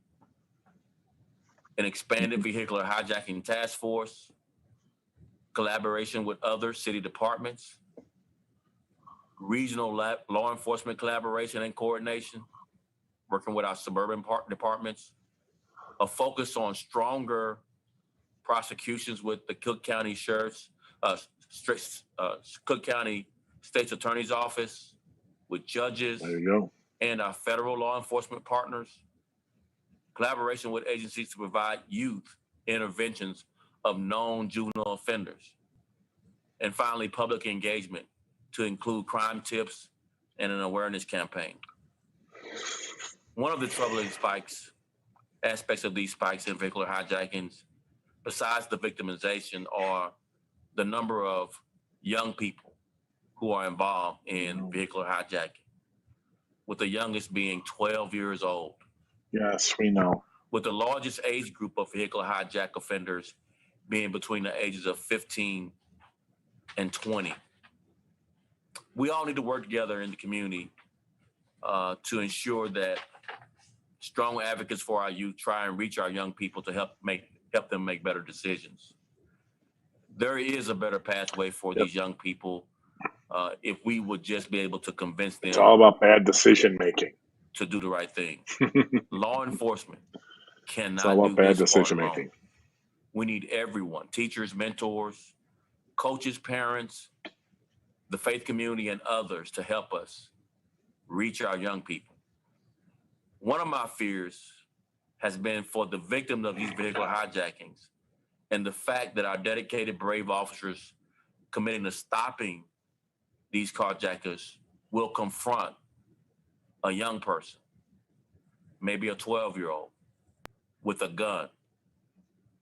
An expanded vehicular hijacking task force, collaboration with other city departments, regional law enforcement collaboration and coordination, working with our suburban departments, a focus on stronger prosecutions with the Cook County Sheriff's, Cook County State's Attorney's Office, with judges, there you go, and our federal law enforcement partners, collaboration with agencies to provide youth interventions of known juvenile offenders, and finally, public engagement to include crime tips and an awareness campaign. One of the troubling aspects of these spikes in vehicular hijackings, besides the victimization, are the number of young people who are involved in vehicular hijacking, with the youngest being 12 years old. Yes, we know. With the largest age group of vehicular hijack offenders being between the ages of 15 and 20. We all need to work together in the community to ensure that strong advocates for our youth try and reach our young people to help them make better decisions. There is a better pathway for these young people if we would just be able to convince them. It's all about bad decision making. To do the right thing. Law enforcement cannot it's all about do bad this decision part alone. making. We need everyone, teachers, mentors, coaches, parents, the faith community, and others to help us reach our young people. One of my fears has been for the victims of these vehicular hijackings and the fact that our dedicated, brave officers committing to stopping these carjackers will confront a young person, maybe a 12-year-old, with a gun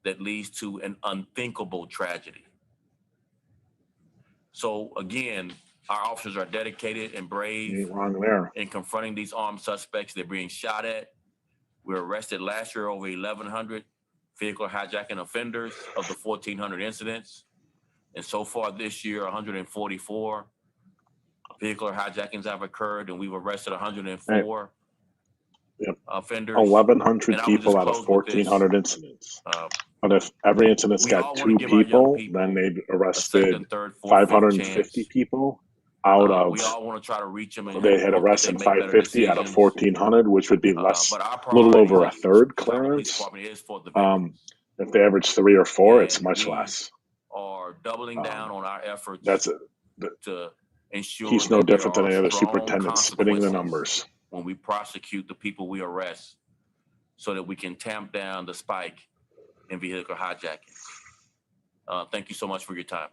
that leads to an unthinkable tragedy. So again, our officers are dedicated and brave You ain't wrong there. in confronting these armed suspects. They're being shot at. We arrested last year over 1,100 vehicular hijacking offenders of the 1,400 incidents. And so far this year, 144 vehicular hijackings have occurred, and we've arrested 104 Yep. offenders. 1,100 And I would just people out of close with this. 1,400 incidents. Uh, But if every incident's we got all want two to give our young people, then people they've a arrested second, third, fourth, fifth 550 chance. people out of, We all want to try to reach them and they hope had that arrested they make better 550 out of decisions. 1,400, which would be less, But our a little over a priority third as Chicago Police clearance. Department is for the victims. If they average 3 or 4, it's And much we less. are doubling down on our efforts That's it. to ensure He's no that there different than are any other strong superintendent spinning the consequences numbers. when we prosecute the people we arrest, so that we can tamp down the spike in vehicular hijacking. Thank you so much for your time.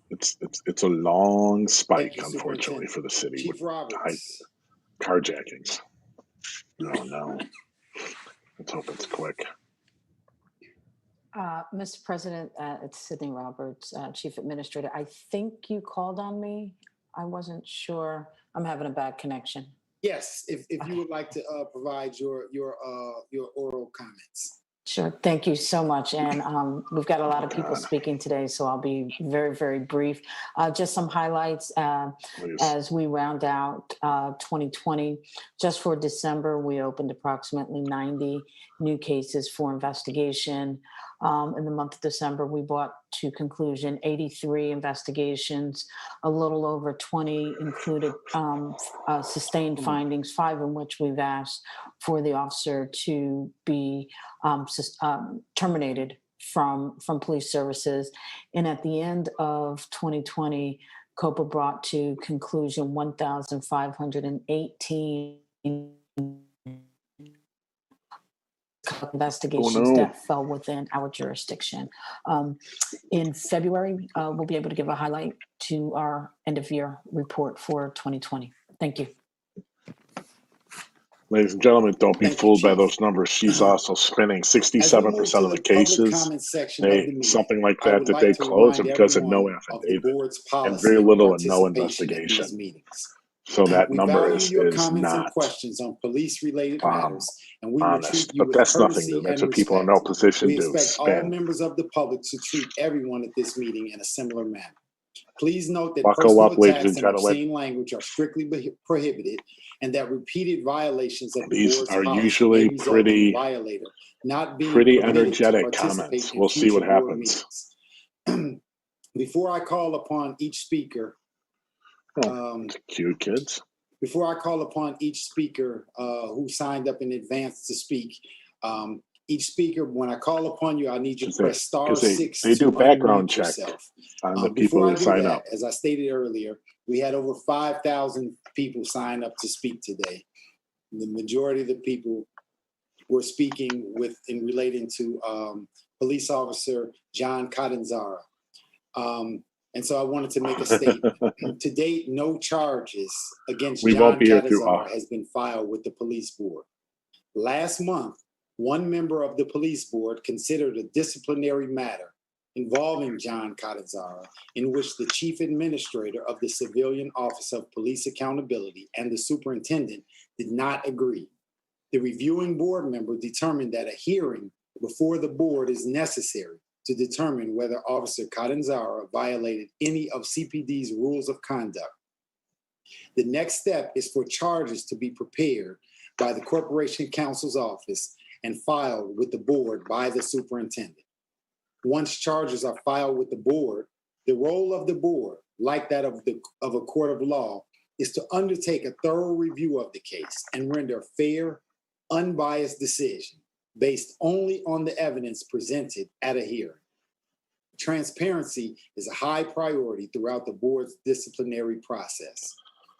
It's a long spike, you, unfortunately, for the city Chief with Roberts. carjackings. No. Let's hope it's quick. Mr. President, it's Sydney Roberts, Chief Administrator. I think you called on me. I wasn't sure. I'm having a bad connection. Yes, if you would like to provide your oral comments. Sure. Thank you so much. And we've got a lot of people God. speaking today, so I'll be very, very brief. Just some highlights as we round out 2020. Just for December, we opened approximately 90 new cases for investigation. In the month of December, we brought to conclusion 83 investigations. A little over 20 included sustained findings, 5 in which we've asked for the officer to be terminated from police services. And at the end of 2020, COPA brought to conclusion 1,518 investigations that fell within our jurisdiction. In February, we'll be able to give a highlight to our end of year report for 2020. Thank you. Ladies and gentlemen, don't be fooled by those numbers. She's also spinning 67% of the cases. Something like that they close because of no affidavit and very little and no investigation. So that number is not questions on police-related matters, and we will treat honest. you But with that's nothing courtesy new. That's and what people in respect. no position We do. expect all Spin. members of the public to treat everyone at this meeting in a similar manner. Please note that Buckle personal up, ladies attacks and and gentlemen. obscene language are strictly prohibited, and that repeated violations of the These board's are policy usually may result in pretty- the violator not being pretty permitted to energetic participate comments. in We'll see what future board happens. meetings. Before I call upon each speaker, Cute kids. before I call upon each speaker who signed up in advance to speak, each speaker, when I call upon you, I need you to press star 6 they to do background unmute check yourself. on the people Before I who do sign that, up. as I stated earlier, we had over 5,000 people sign up to speak today. The majority of the people were speaking in relating to police officer John Catanzara. And so I wanted to make a statement. To date, no charges against John Catanzara has been filed with the police board. Last month, one member of the police board considered a disciplinary matter involving John Catanzara, in which the chief administrator of the Civilian Office of Police Accountability and the superintendent did not agree. The reviewing board member determined that a hearing before the board is necessary to determine whether Officer Catanzara violated any of CPD's rules of conduct. The next step is for charges to be prepared by the Corporation Counsel's office and filed with the board by the superintendent. Once charges are filed with the board, the role of the board, like that of a court of law, is to undertake a thorough review of the case and render a fair, unbiased decision based only on the evidence presented at a hearing. Transparency is a high priority throughout the board's disciplinary process.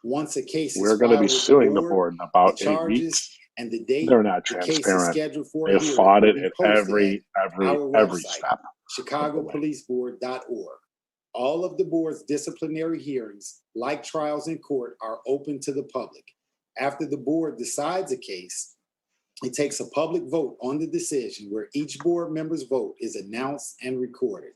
Once a case is We're going to be filed with suing the board in about the 8 charges weeks. and the date They're not the case is transparent. scheduled for They a have hearing fought will it be at posted every website, step. ChicagoPoliceBoard.org. All of the board's disciplinary hearings, like trials in court, are open to the public. After the board decides a case, it takes a public vote on the decision where each board member's vote is announced and recorded.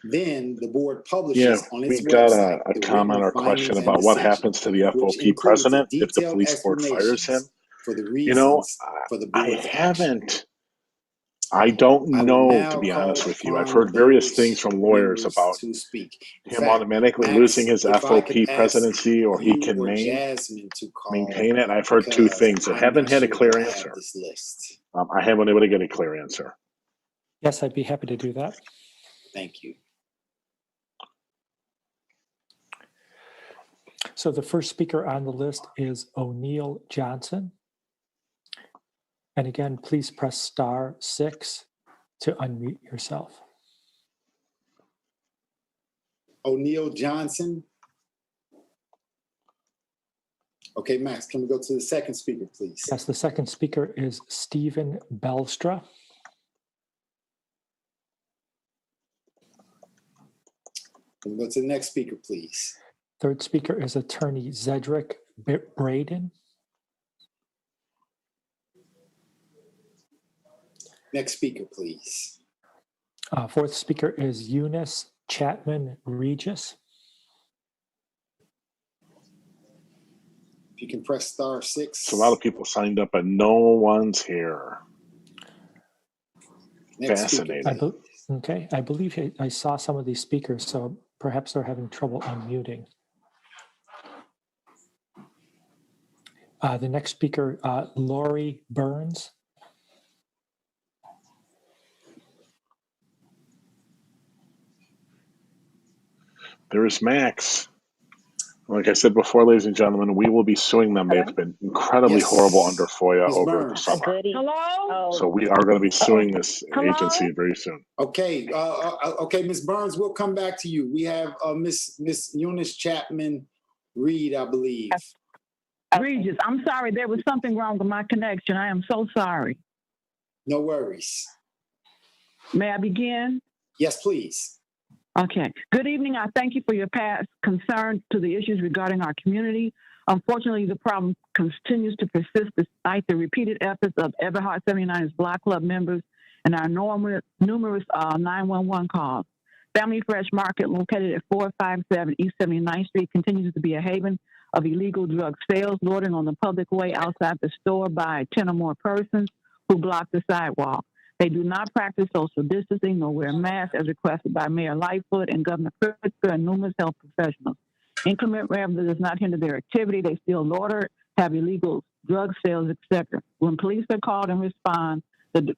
Then the board publishes on its we got website a comment or question and about what decisions, happens to the which FOP includes president if the detailed police board fires him. explanations for the You know, reasons for the I board's action. haven't I don't I will know, to now be honest call with you. I've upon heard various things those from lawyers members about to speak. In him fact, automatically Max, losing his if I could FOP ask presidency, or he you can or Jasmine to call, maintain it. I've heard two because things and I'm haven't not had a sure clear that I have answer. this list. I haven't been able to get a clear answer. Yes, I'd be happy to do that. Thank you. So the first speaker on the list is O'Neill Johnson. And again, please press *6 to unmute yourself. O'Neill Johnson. Okay, Max, can we go to the second speaker, please? Yes, the second speaker is Stephen Belstra. Can we go to the next speaker, please? Third speaker is attorney Redrick Braden. Next speaker, please. Fourth speaker is Eunice Chapman Regis. If you can press *6. So a lot of people signed up, but no one's here. Next Fascinating. speaker, Okay, I believe I saw some of these speakers, so perhaps they're having trouble unmuting. The next speaker, Lori Burns. There's Max. Like I said before, ladies and gentlemen, we will be suing them. They've been incredibly horrible under FOIA Ms. over the Burns. summer. Hello? So we are going to be suing this Hello? agency very soon. Okay, okay, Ms. Burns, we'll come back to you. We have Miss Eunice Chapman Reed, I believe. Regis, I'm sorry. There was something wrong with my connection. I am so sorry. No worries. May I begin? Yes, please. Okay. Good evening. I thank you for your past concern to the issues regarding our community. Unfortunately, the problem continues to persist despite the repeated efforts of Everhart 79's Block Club members and our numerous 911 calls. Family Fresh Market, located at 457 East 79th Street, continues to be a haven of illegal drug sales, loitering on the public way outside the store by 10 or more persons who block the sidewalk. They do not practice social distancing nor wear masks as requested by Mayor Lightfoot and Governor Pritzker and numerous health professionals. Inclement revenue does not hinder their activity. They still loiter, have illegal drug sales, etc. When police are called and respond, the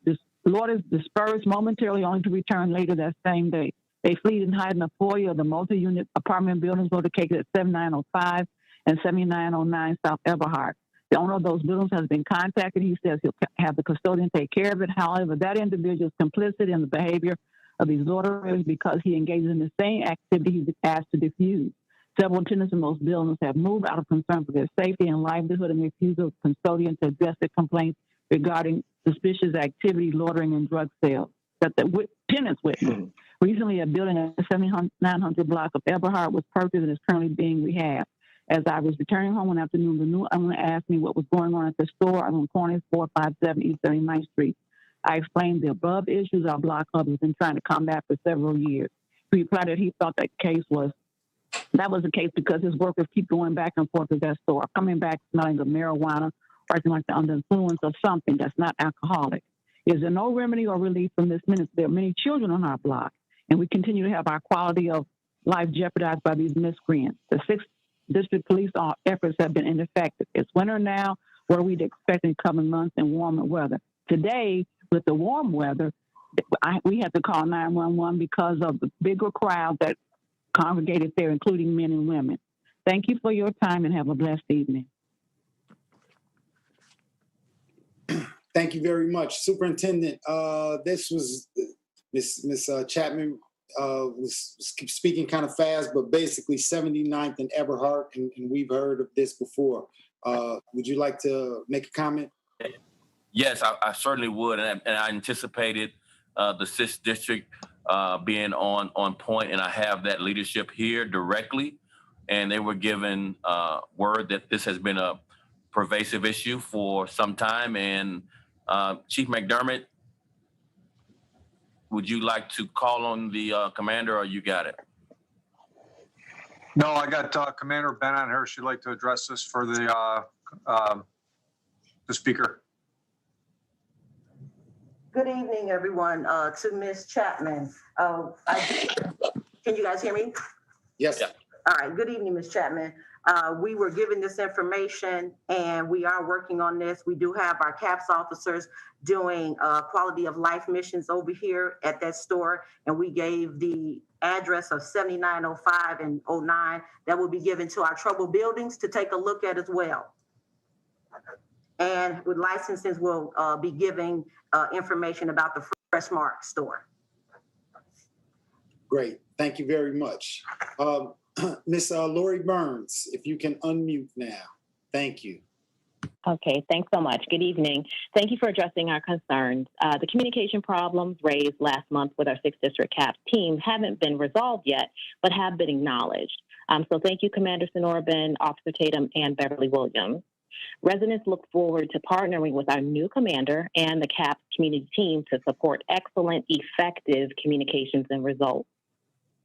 loiters disperse momentarily only to return later that same day. They flee and hide in the foyer of the multi-unit apartment buildings located at 7905 and 7909 South Everhart. The owner of those buildings has been contacted. He says he'll have the custodian take care of it. However, that individual is complicit in the behavior of these loiterers because he engages in the same activity he's asked to diffuse. Several tenants in those buildings have moved out of concern for their safety and livelihood and refusal of the custodian to address their complaints regarding suspicious activity, loitering, and drug sales that the tenants witnessed. Recently, a building at the 7900 block of Everhart was purchased and is currently being rehabbed. As I was returning home one afternoon, the new owner asked me what was going on at the store on corner 457 East 79th Street. I explained the above issues our block club has been trying to combat for several years. He replied that he thought that was the case because his workers keep going back and forth to that store, coming back smelling of marijuana, or acting like they're under influence of something that's not alcoholic. Is there no remedy or relief from this ministry? There are many children on our block, and we continue to have our quality of life jeopardized by these miscreants. The 6th District Police efforts have been ineffective. It's winter now. What are we expecting coming months in warmer weather? Today, with the warm weather, we had to call 911 because of the bigger crowd that congregated there, including men and women. Thank you for your time and have a blessed evening. Thank you very much, Superintendent. This was Miss Chapman was speaking kind of fast, but basically 79th and Everhart, and we've heard of this before. Would you like to make a comment? Yes, I certainly would, and I anticipated the 6th District being on point, and I have that leadership here directly, and they were given word that this has been a pervasive issue for some time. And Chief McDermott, would you like to call on the commander, or you got it? No, I got Commander Ben on her. She'd like to address this for the speaker. Good evening, everyone. To Ms. Chapman. Can you guys hear me? Yes. Yeah. All right. Good evening, Ms. Chapman. We were given this information and we are working on this. We do have our CAPS officers doing quality of life missions over here at that store. And we gave the address of 7905 and 09 that will be given to our trouble buildings to take a look at as well. And with licenses, we'll be giving information about the Fresh Mark store. Great. Thank you very much. Miss Lori Burns, if you can unmute now. Thank you. Okay, thanks so much. Good evening. Thank you for addressing our concerns. The communication problems raised last month with our 6th District CAPS team haven't been resolved yet, but have been acknowledged. So thank you, Commander Sonorbin, Officer Tatum, and Beverly Williams. Residents look forward to partnering with our new commander and the CAPS community team to support excellent, effective communications and results.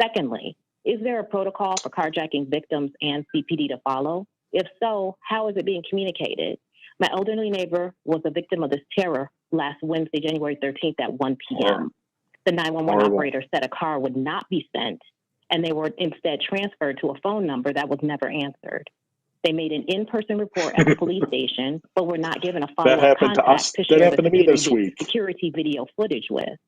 Secondly, is there a protocol for carjacking victims and CPD to follow? If so, how is it being communicated? My elderly neighbor was a victim of this terror last Wednesday, January 13th at 1 p.m. The 911 operator said a car would not be sent, and they were instead transferred to a phone number that was never answered. They made an in-person report at the police station, but were not given a follow-up contact to share the security video footage with.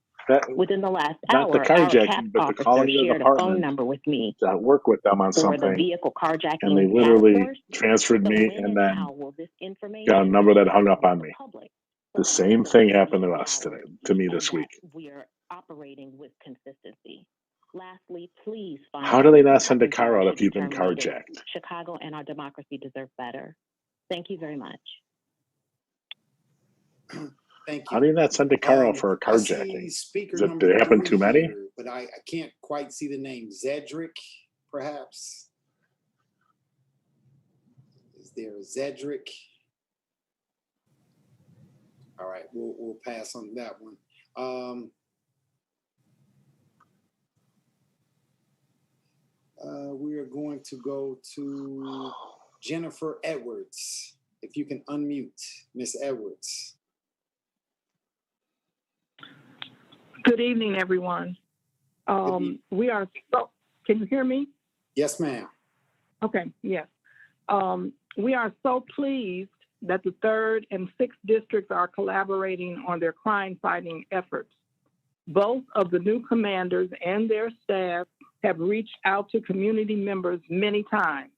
Within the last hour, our CAPS officer shared a phone number with me to work with them on for something, the vehicle carjacking and they literally task force. transferred So me when and then how will this information got a number that hung up on me. public? The same thing happened to us today, to me this week. We are operating with consistency. Lastly, please find How do they not send a car out if you've been carjacked? Chicago and our democracy deserve better. Thank you very much. Thank you. How do you not send a car out for a carjacking? Is it there happen too many? Here, but I can't quite see the name. Redrick, perhaps? Is there a Redrick? All right, we'll pass on that one. We are going to go to Jennifer Edwards. If you can unmute, Miss Edwards. Good evening, everyone. We are so, can you hear me? Yes, ma'am. Okay, yes. We are so pleased that the 3rd and 6th districts are collaborating on their crime-fighting efforts. Both of the new commanders and their staff have reached out to community members many times.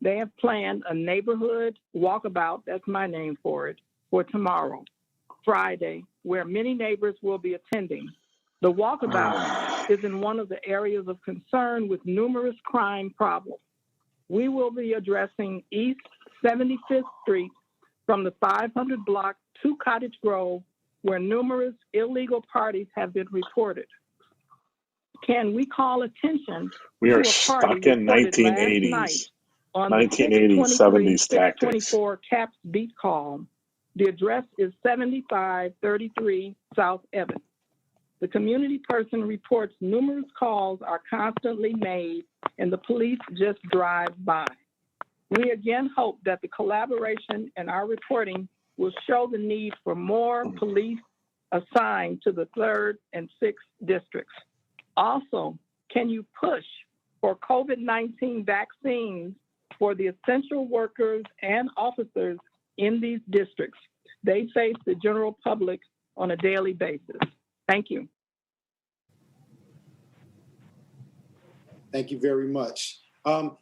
They have planned a neighborhood walkabout, that's my name for it, for tomorrow, Friday, where many neighbors will be attending. The walkabout is in one of the areas of concern with numerous crime problems. We will be addressing East 75th Street from the 500 block to Cottage Grove, where numerous illegal parties have been reported. Can we call attention We are to a party stuck in reported 1980s, last night on 1980s, 70s tactics. 624 CAPS beat call? The address is 7533 South Evans. The community person reports numerous calls are constantly made and the police just drive by. We again hope that the collaboration and our reporting will show the need for more police assigned to the 3rd and 6th districts. Also, can you push for COVID-19 vaccines for the essential workers and officers in these districts? They face the general public on a daily basis. Thank you. Thank you very much.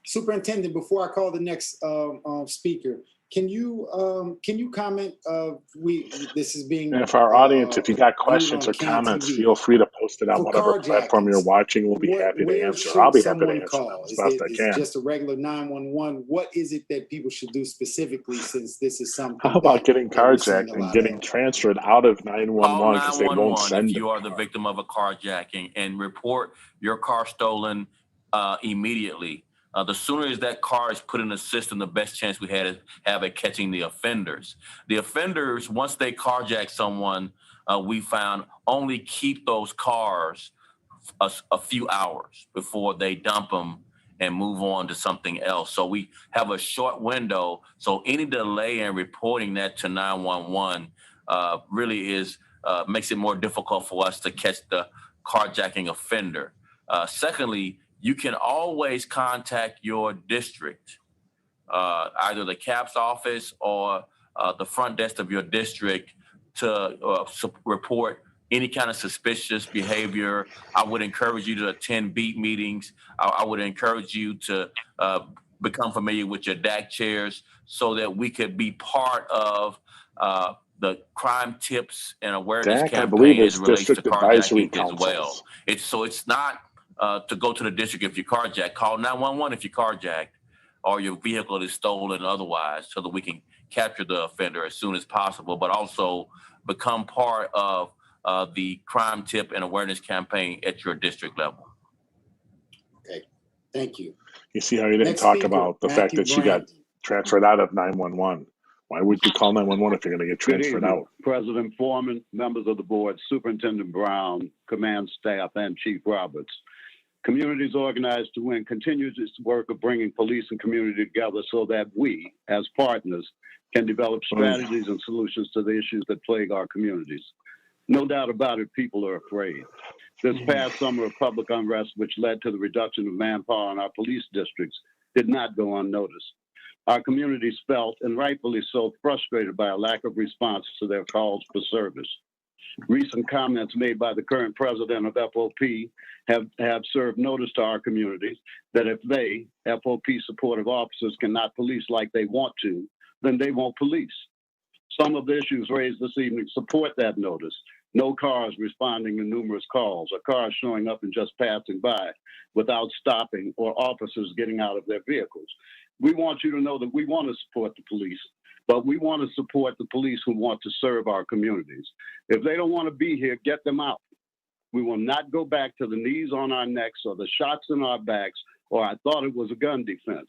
Superintendent, before I call the next speaker, can you comment? This is being. And for our audience, if you got questions or comments, feel free to post it on whatever platform you're watching. We'll be happy to answer. I'll be happy to answer them as best I can. Just a regular 911. What is it that people should do specifically, since this is something? How about getting carjacked and getting transferred out of 911 because they won't send if you are the victim of a carjacking, and report your car stolen immediately. The sooner as that car is put in the system, the best chance we have at catching the offenders. The offenders, once they carjack someone, we found only keep those cars a few hours before they dump them and move on to something else. So we have a short window. So any delay in reporting that to 911 really is makes it more difficult for us to catch the carjacking offender. Secondly, you can always contact your district, either the CAPS office or the front desk of your district to report any kind of suspicious behavior. I would encourage you to attend beat meetings. I would encourage you to become familiar with your DAC chairs so that we could be part of the crime tips and awareness DAC, I believe, campaign is as it relates to District Advisory carjacking as well. Councils. It's not to go to the district if you're carjacked. Call 911 if you're carjacked or your vehicle is stolen otherwise, so that we can capture the offender as soon as possible, but also become part of the crime tip and awareness campaign at your district level. Okay, thank you. You see how you didn't Next talk speaker, about the fact Matthew that she got Brand. transferred out of 911. Why would you call 911 if you're going to get Good transferred evening, out? President Foreman, members of the board, Superintendent Brown, command staff, and Chief Roberts. Communities Organized to Win continues its work of bringing police and community together so that we, as partners, can develop strategies and solutions to the issues that plague our communities. No doubt about it, people are afraid. This past summer of public unrest, which led to the reduction of manpower in our police districts, did not go unnoticed. Our communities felt, and rightfully so, frustrated by a lack of response to their calls for service. Recent comments made by the current president of FOP have served notice to our communities that if they, FOP supportive officers, cannot police like they want to, then they won't police. Some of the issues raised this evening support that notice. No cars responding to numerous calls, or cars showing up and just passing by without stopping, or officers getting out of their vehicles. We want you to know that we want to support the police, but we want to support the police who want to serve our communities. If they don't want to be here, get them out. We will not go back to the knees on our necks or the shots in our backs, or I thought it was a gun defense.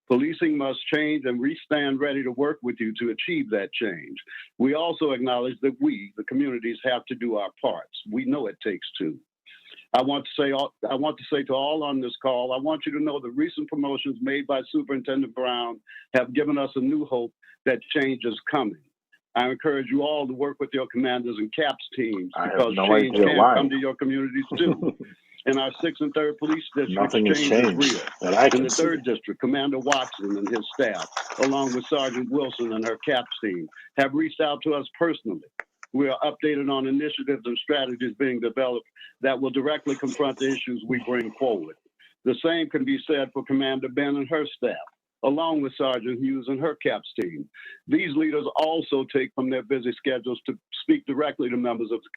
Policing must change, and we stand ready to work with you to achieve that change. We also acknowledge that we, the communities, have to do our parts. We know it takes two. I want to say to all on this call, I want you to know the recent promotions made by Superintendent Brown have given us a new hope that change is coming. I encourage you all to work with your commanders and CAPS teams, because change can come to your communities too. In our 6th and 3rd Police Districts, Nothing has change changed is real. that I In can the see. 3rd District, Commander Watson and his staff, along with Sergeant Wilson and her CAPS team, have reached out to us personally. We are updated on initiatives and strategies being developed that will directly confront the issues we bring forward. The same can be said for Commander Ben and her staff, along with Sergeant Hughes and her CAPS team. These leaders also take from their busy schedules to speak directly to members of the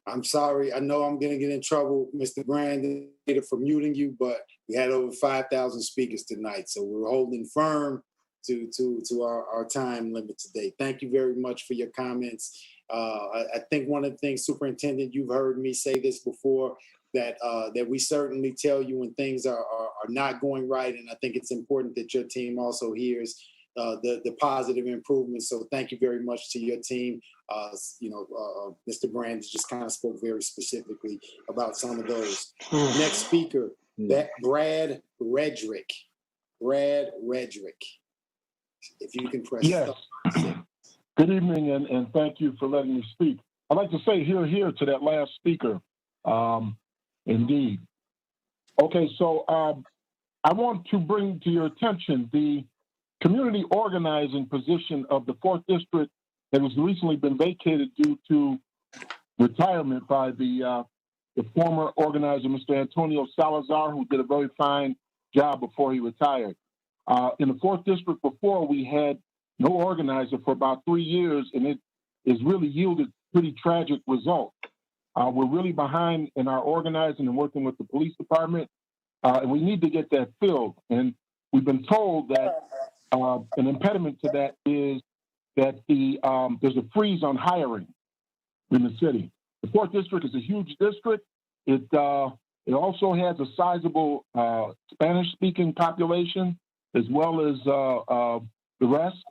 I'm sorry. I know I'm going to get in trouble, Mr. Brandon, for muting you, but we had over 5,000 speakers tonight, so we're holding firm to our time limit today. Thank you very much for your comments. I think one of the things, Superintendent, you've heard me say this before, that we certainly tell you when things are not going right, and I think it's important that your team also hears the positive improvements. So thank you very much to your team. Mr. Brand just kind of spoke very specifically about some of those. Next speaker, Brad Redrick. Brad Redrick. If you can press. Yes. Good evening, and thank you for letting me speak. I'd like to say here to that last speaker. Indeed. Okay, so I want to bring to your attention the community organizing position of the 4th District that has recently been vacated due to retirement by the former organizer, Mr. Antonio Salazar, who did a very fine job before he retired. In the 4th District before, we had no organizer for about 3 years, and it has really yielded pretty tragic results. We're really behind in our organizing and working with the police department, and we need to get that filled. And we've been told that an impediment to that is that there's a freeze on hiring in the city. The 4th District is a huge district. It also has a sizable Spanish-speaking population, as well as the rest.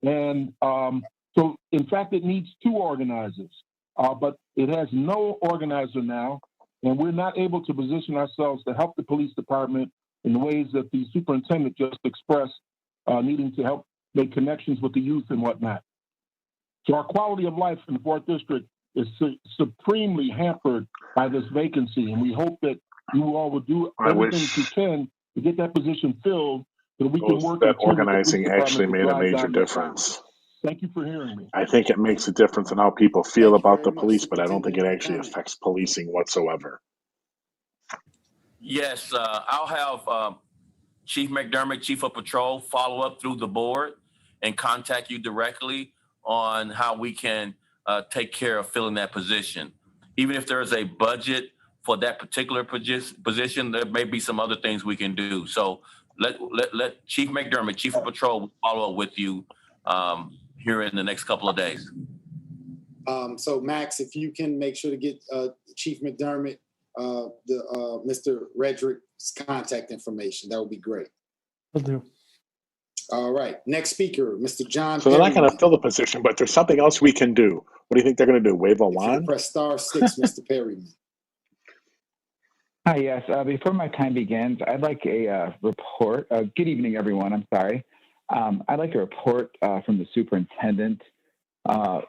And so, in fact, it needs 2 organizers, but it has no organizer now, and we're not able to position ourselves to help the police department in the ways that the superintendent just expressed, needing to help make connections with the youth and whatnot. So our quality of life in the 4th District is supremely hampered by this vacancy, and we hope that you all will do everything that you can to get that position filled so that we can work that in tune with the police organizing actually department to made a drive major down that difference. violence. Thank you for hearing me. I think it makes a difference in how people feel Thank you about the very much, police, but I don't think it Superintendent. actually Comment. affects policing whatsoever. Yes, I'll have Chief McDermott, Chief of Patrol, follow up through the board and contact you directly on how we can take care of filling that position. Even if there is a budget for that particular position, there may be some other things we can do. So let Chief McDermott, Chief of Patrol, follow up with you here in the next couple of days. So Max, if you can make sure to get Chief McDermott, Mr. Redrick's contact information, that would be great. Will do. All right, next speaker, Mr. John. So they're not going to Perryman. fill the position, but there's something else we can do. What do you think they're going to do? Wave a If you could wand? press star 6, Mr. Perryman. Hi, yes. Before my time begins, I'd like a report. Good evening, everyone. I'm sorry. I'd like a report from the superintendent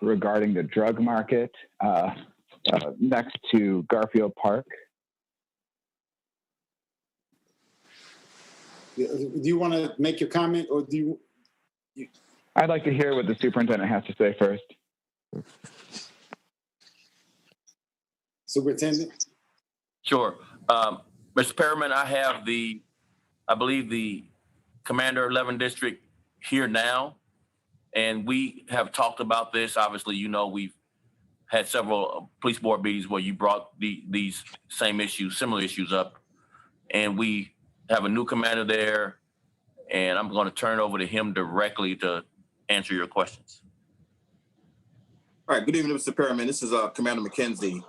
regarding the drug market next to Garfield Park. Do you want to make your comment, or do you? I'd like to hear what the superintendent has to say first. Superintendent? Sure. Mr. Perriman, I have I believe the Commander 11 District here now, and we have talked about this. Obviously, you know, we've had several police board meetings where you brought these same issues, similar issues up, and we have a new commander there, and I'm going to turn it over to him directly to answer your questions. All right, good evening, Mr. Perriman. This is Commander McKenzie.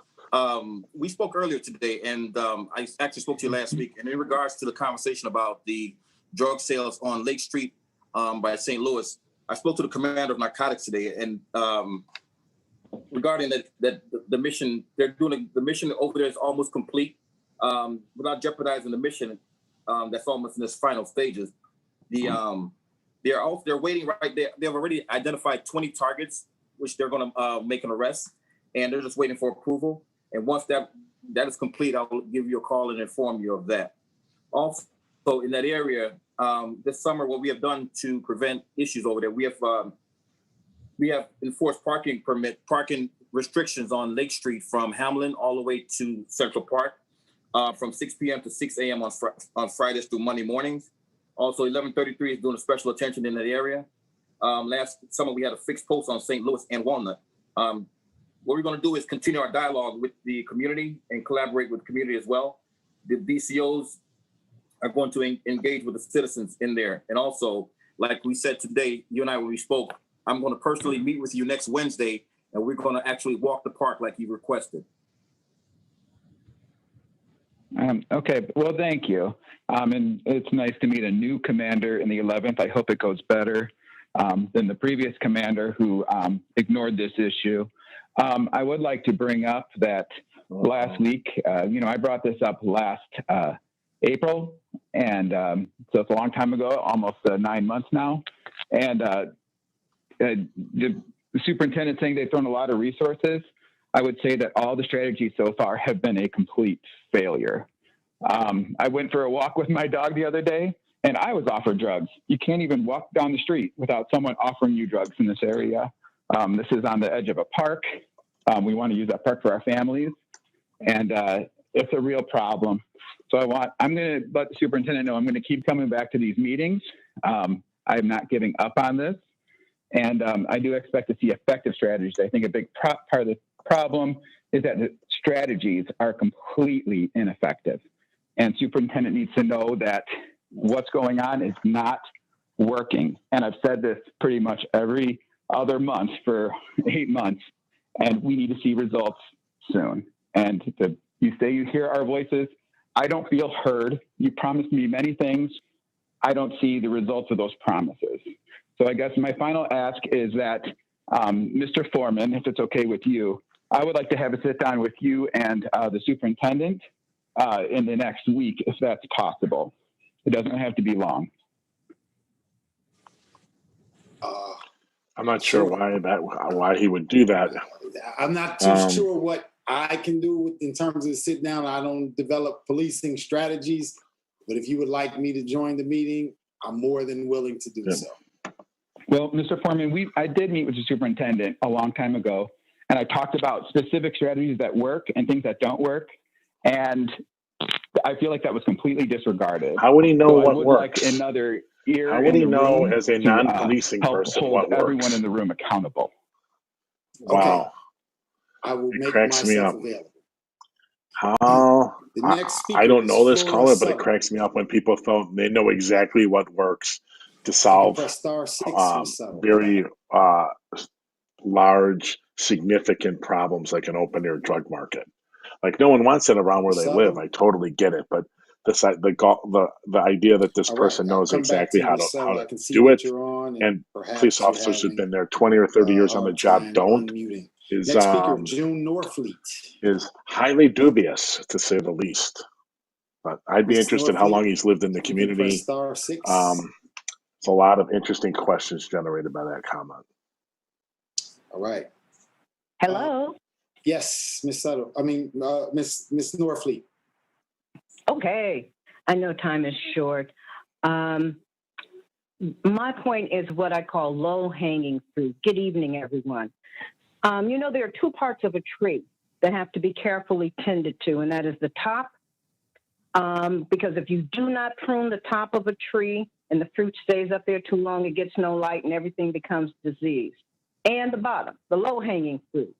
We spoke earlier today, and I actually spoke to you last week, and in regards to the conversation about the drug sales on Lake Street by St. Louis, I spoke to the commander of narcotics today, and regarding that the mission, they're doing the mission over there is almost complete without jeopardizing the mission. That's almost in its final stages. They're waiting right there. They've already identified 20 targets, which they're going to make an arrest, and they're just waiting for approval. And once that is complete, I'll give you a call and inform you of that. Also, in that area, this summer, what we have done to prevent issues over there, we have enforced parking restrictions on Lake Street from Hamlin all the way to Central Park, from 6 p.m. to 6 a.m. on Fridays through Monday mornings. Also, 1133 is doing a special attention in that area. Last summer, we had a fixed post on St. Louis and Walnut. What we're going to do is continue our dialogue with the community and collaborate with the community as well. The DCOs are going to engage with the citizens in there. And also, like we said today, you and I, when we spoke, I'm going to personally meet with you next Wednesday, and we're going to actually walk the park like you requested. Okay, well, thank you. And it's nice to meet a new commander in the 11th. I hope it goes better than the previous commander who ignored this issue. I would like to bring up that last week, I brought this up last April, and so it's a long time ago, almost 9 months now. And the superintendent saying they've thrown a lot of resources. I would say that all the strategies so far have been a complete failure. I went for a walk with my dog the other day, and I was offered drugs. You can't even walk down the street without someone offering you drugs in this area. This is on the edge of a park. We want to use that park for our families, and it's a real problem. So I'm going to let the superintendent know I'm going to keep coming back to these meetings. I'm not giving up on this, and I do expect to see effective strategies. I think a big part of the problem is that the strategies are completely ineffective, and superintendent needs to know that what's going on is not working. And I've said this pretty much every other month for 8 months, and we need to see results soon. And you say you hear our voices. I don't feel heard. You promised me many things. I don't see the results of those promises. So I guess my final ask is that, Mr. Foreman, if it's okay with you, I would like to have a sit down with you and the superintendent in the next week, if that's possible. It doesn't have to be long. I'm not sure why he would do that. I'm not too sure what I can do in terms of sit down. I don't develop policing strategies, but if you would like me to join the meeting, I'm more than willing to do so. Well, Mr. Foreman, I did meet with the superintendent a long time ago, and I talked about specific strategies that work and things that don't work, and I feel like that was completely disregarded. How would he know what I would works? like another ear How would in he the know room as a to, non-policing help person hold what everyone works? in the room accountable. Wow. Okay. I will It make cracks me myself up. available. How? The next speaker I don't is know this Flora caller, but it Suttle. cracks me up when people feel they know exactly what works to You can solve press *6, Ms. Suttle. very large, significant problems like an open-air drug market. Like no one wants it around where Ms. they live. Suttle? I totally get it, but the idea that this All right, person I'll knows come back exactly to you, how Ms. Suttle. I to can see do that it, you're on, and and police perhaps you're officers who've having been there 20 or 30 years on the hard job time don't unmuting. is Next speaker, June Norfleet. is highly dubious to say the least. But I'd be Ms. interested how Norfleet, long he's lived in the you can press community. *6. It's a lot of interesting questions generated by that comment. All right. Hello. Yes, Ms. Suttle. I mean, Ms. Norfleet. Okay. I know time is short. My point is what I call low-hanging fruit. Good evening, everyone. There are two parts of a tree that have to be carefully tended to, and that is the top, because if you do not prune the top of a tree and the fruit stays up there too long, it gets no light and everything becomes diseased. And the bottom, the low-hanging fruit.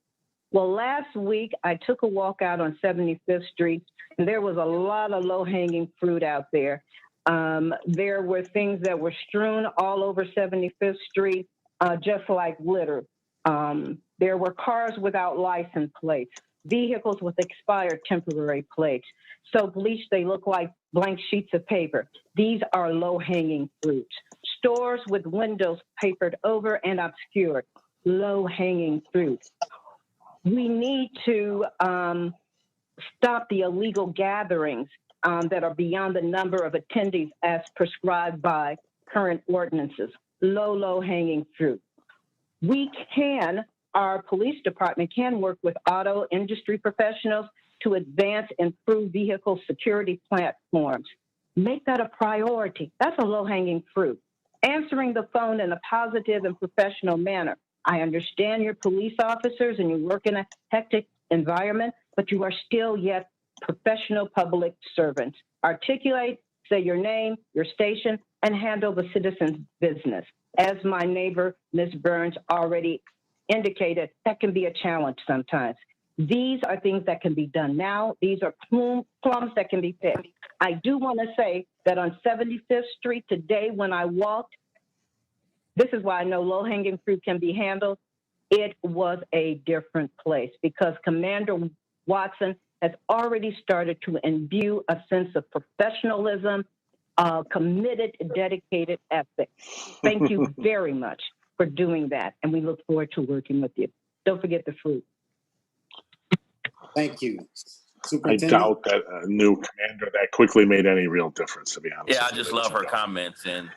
Well, last week I took a walk out on 75th Street, and there was a lot of low-hanging fruit out there. There were things that were strewn all over 75th Street, just like litter. There were cars without license plates, vehicles with expired temporary plates. So bleached, they look like blank sheets of paper. These are low-hanging fruits. Stores with windows papered over and obscured, low-hanging fruit. We need to stop the illegal gatherings that are beyond the number of attendees as prescribed by current ordinances. Low-hanging fruit. Our police department can work with auto industry professionals to advance improved vehicle security platforms. Make that a priority. That's a low-hanging fruit. Answering the phone in a positive and professional manner. I understand you're police officers and you work in a hectic environment, but you are still yet professional public servants. Articulate, say your name, your station, and handle the citizen's business. As my neighbor, Ms. Burns, already indicated, that can be a challenge sometimes. These are things that can be done now. These are plums that can be picked. I do want to say that on 75th Street today when I walked, this is why I know low-hanging fruit can be handled. It was a different place because Commander Watson has already started to imbue a sense of professionalism, committed, dedicated ethic. Thank you very much for doing that, and we look forward to working with you. Don't forget the fruit. Thank you. I doubt that a new commander that quickly made any real difference, to be honest. Yeah, I just love her comments, and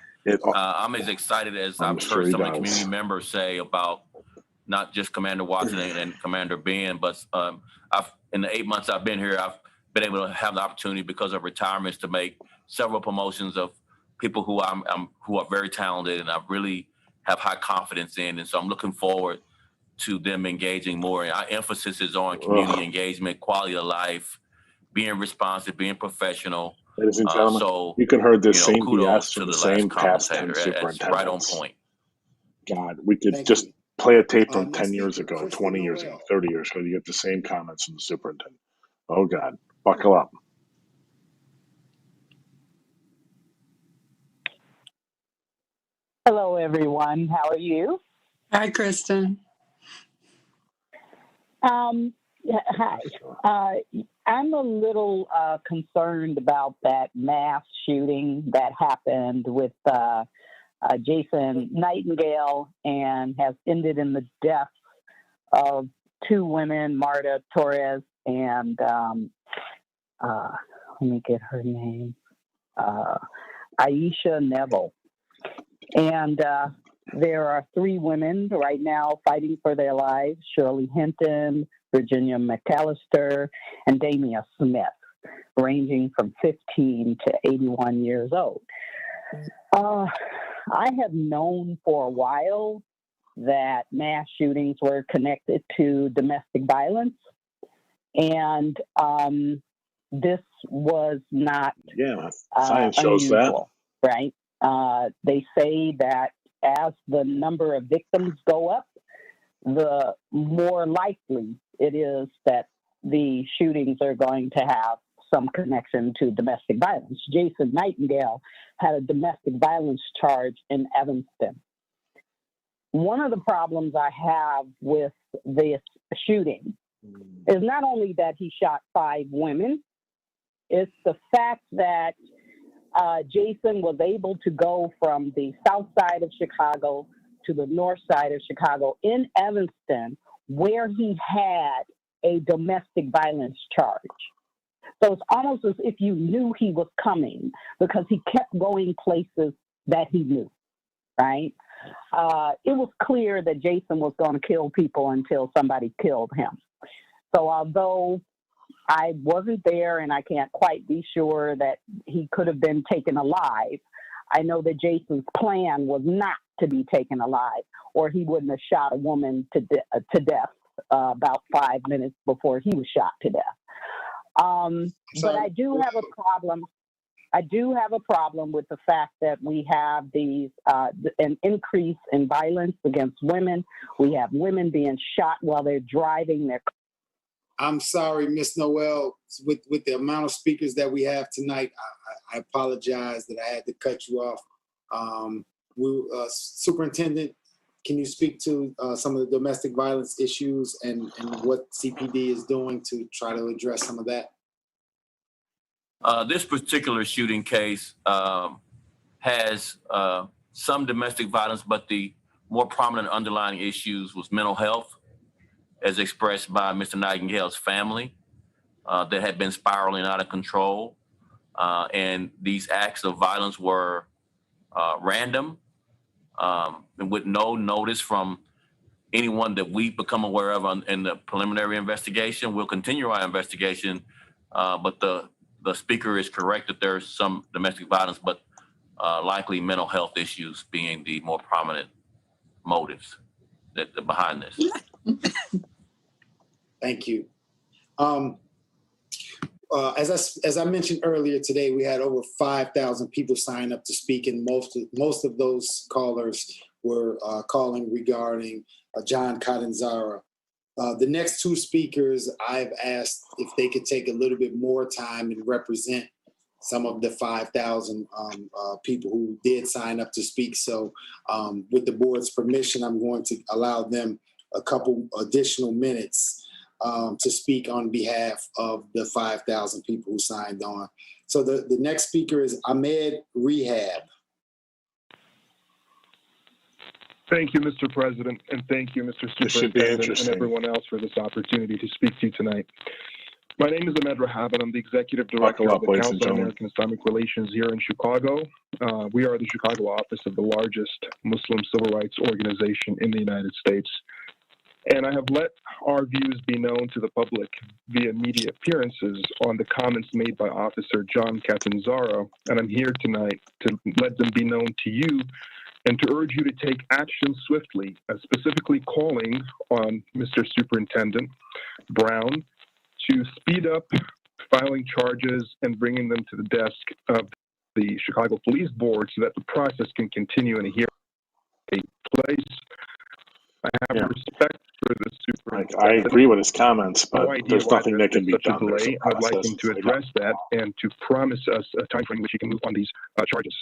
I'm as excited as I've sure heard he some of the does. community members say about not just Commander Watson and Commander Ben, but in the 8 months I've been here, I've been able to have the opportunity because of retirements to make several promotions of people who who are very talented and I really have high confidence in, and so I'm looking forward to them engaging more. And our emphasis is on community engagement, quality of life, being responsive, being professional. Ladies and gentlemen, you can heard the same BS from the same past 10 superintendents. Right on point. God, we could just play a tape from 10 years ago, 20 years ago, 30 years ago. You get the same comments from the superintendent. Oh, God. Buckle up. Hello, everyone. How are you? Hi, Kristen. Hi. I'm a little concerned about that mass shooting that happened with Jason Nightingale and has ended in the death of two women, Marta Torres and let me get her name, Aisha Neville. And There are 3 women right now fighting for their lives: Shirley Hinton, Virginia McAllister, and Damia Smith, ranging from 15 to 81 years old. I have known for a while that mass shootings were connected to domestic violence, and this was not science shows unusual, right? They say that as the number of victims go up, the more likely it is that the shootings are going to have some connection to domestic violence. Jason Nightingale had a domestic violence charge in Evanston. One of the problems I have with this shooting is not only that he shot 5 women, it's the fact that Jason was able to go from the south side of Chicago to the north side of Chicago in Evanston, where he had a domestic violence charge. So it's almost as if you knew he was coming, because he kept going places that he knew, right? It was clear that Jason was going to kill people until somebody killed him. So although I wasn't there and I can't quite be sure that he could have been taken alive, I know that Jason's plan was not to be taken alive, or he wouldn't have shot a woman to death about 5 minutes before he was shot to death. But I do have a problem. I do have a problem with the fact that we have these an increase in violence against women. We have women being shot while they're driving their. I'm sorry, Miss Noel, with the amount of speakers that we have tonight, I apologize that I had to cut you off. Superintendent, can you speak to some of the domestic violence issues and what CPD is doing to try to address some of that? This particular shooting case has some domestic violence, but the more prominent underlying issues was mental health, as expressed by Mr. Nightingale's family, that had been spiraling out of control. And these acts of violence were random and with no notice from anyone that we become aware of in the preliminary investigation. We'll continue our investigation, but the speaker is correct that there's some domestic violence, but likely mental health issues being the more prominent motives that behind this. Thank you. As I mentioned earlier today, we had over 5,000 people sign up to speak, and most of those callers were calling regarding John Catanzara. The next 2 speakers, I've asked if they could take a little bit more time and represent some of the 5,000 people who did sign up to speak. So with the board's permission, I'm going to allow them a couple additional minutes to speak on behalf of the 5,000 people who signed on. So the next speaker is Ahmed Rehab. Thank you, Mr. President, and thank you, Mr. Superintendent, and everyone else for this opportunity to speak to you tonight. My name is Ahmed Rehab, and I'm the Executive Director of the Council on American Islamic Relations here in Chicago. We are the Chicago office of the largest Muslim civil rights organization in the United States. And I have let our views be known to the public via media appearances on the comments made by Officer John Catanzara, and I'm here tonight to let them be known to you and to urge you to take action swiftly, specifically calling on Mr. Superintendent Brown to speed up filing charges and bringing them to the desk of the Chicago Police Board so that the process can continue in a hearing take place. I have respect for the superintendent. I agree with his comments, but there's nothing that can be done. I'd like him to address that and to promise us a time frame in which he can move on these charges.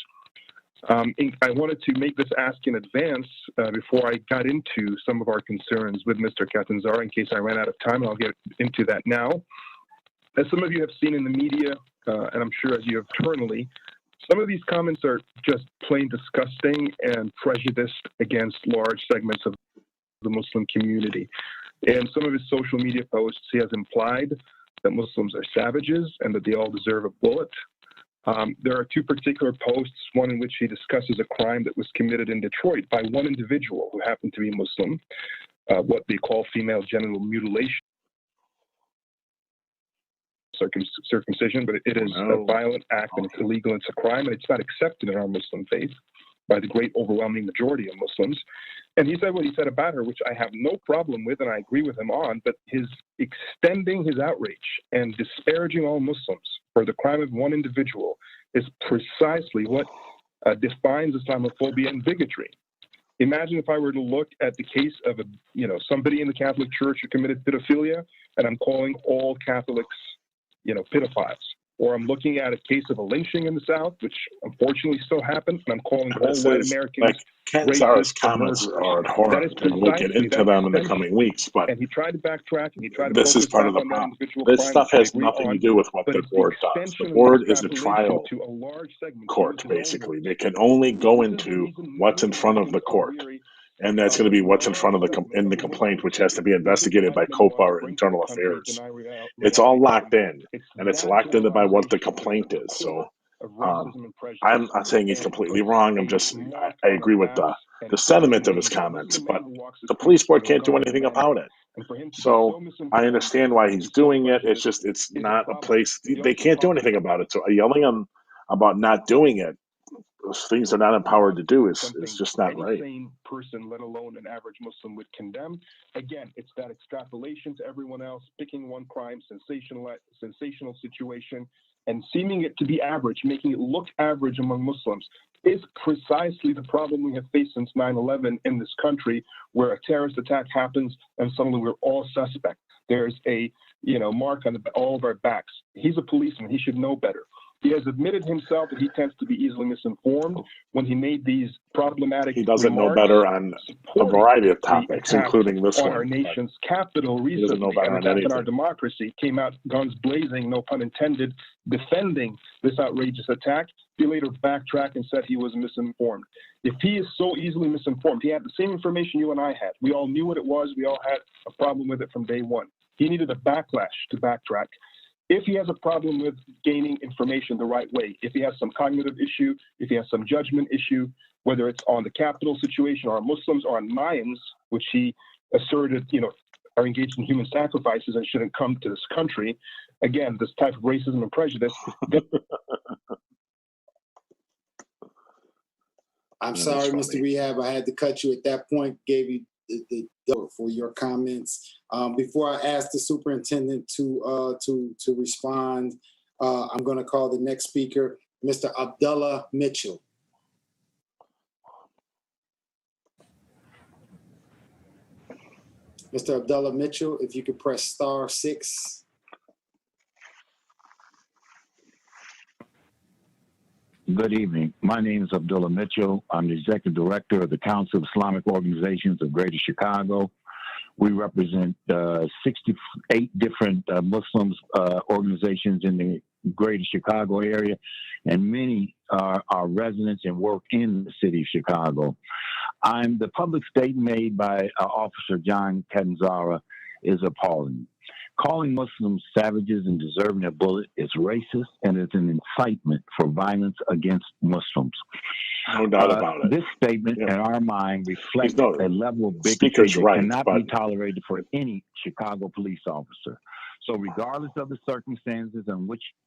I wanted to make this ask in advance before I got into some of our concerns with Mr. Catanzara in case I ran out of time, and I'll get into that now. As some of you have seen in the media, and I'm sure as you have internally, some of these comments are just plain disgusting and prejudiced against large segments of the Muslim community. In some of his social media posts, he has implied that Muslims are savages and that they all deserve a bullet. There are two particular posts, one in which he discusses a crime that was committed in Detroit by one individual who happened to be Muslim, what they call female genital mutilation, circumcision, but it is a violent act and it's illegal, it's a crime, and it's not accepted in our Muslim faith by the great overwhelming majority of Muslims. And he said what he said about her, which I have no problem with and I agree with him on, but his extending his outrage and disparaging all Muslims for the crime of one individual is precisely what defines Islamophobia and bigotry. Imagine if I were to look at the case of somebody in the Catholic Church who committed pedophilia, and I'm calling all Catholics, pedophiles. Or I'm looking at a case of a lynching in the South, which unfortunately still happens, and I'm calling all white Americans Ken Zara's comments are abhorrent, and we'll get into them in the coming weeks. But and he tried to backtrack, and he tried to this is part of the problem. This stuff has nothing to do with what the board does. The board is a trial court, basically. They can only go into what's in front of the court. And that's going to be what's in front of the complaint, which has to be investigated by COPA or Internal Affairs. It's all locked in, and it's locked in by what the complaint is. So I'm not saying he's completely wrong. I agree with the sentiment of his comments, but the police board can't do anything about it. So I understand why he's doing it. It's not a place they can't do anything about it. So yelling about not doing it, things they're not empowered to do is just not right. Any sane person, let alone an average Muslim, would condemn. Again, it's that extrapolation to everyone else, picking one crime, sensational situation, and seeming it to be average, making it look average among Muslims, is precisely the problem we have faced since 9/11 in this country, where a terrorist attack happens and suddenly we're all suspect. There's a mark on all of our backs. He's a policeman. He should know better. He has admitted himself that he tends to be easily misinformed when he made these problematic He doesn't know better on a variety of topics, including this one. Our nation's capital recently, and attack on our democracy, came out guns blazing, no pun intended, defending this outrageous attack. He later backtracked and said he was misinformed. If he is so easily misinformed, he had the same information you and I had. We all knew what it was. We all had a problem with it from day one. He needed a backlash to backtrack. If he has a problem with gaining information the right way, if he has some cognitive issue, if he has some judgment issue, whether it's on the capital situation or on Muslims or on Mayans, which he asserted, are engaged in human sacrifices and shouldn't come to this country. Again, this type of racism and prejudice. I'm sorry, Mr. Rehab, I had to cut you at that point, gave you the for your comments. Before I ask the superintendent to respond, I'm going to call the next speaker, Mr. Abdullah Mitchell. Mr. Abdullah Mitchell, if you could press *6. Good evening. My name is Abdullah Mitchell. I'm the Executive Director of the Council of Islamic Organizations of Greater Chicago. We represent 68 different Muslim organizations in the Greater Chicago area, and many are residents and work in the city of Chicago. The public statement made by Officer John Catanzara is appalling. Calling Muslims savages and deserving a bullet is racist and is an incitement for violence against Muslims. No doubt about it. This statement, in our mind, reflects a level of bigotry that cannot be tolerated for any Chicago police officer. So regardless of the circumstances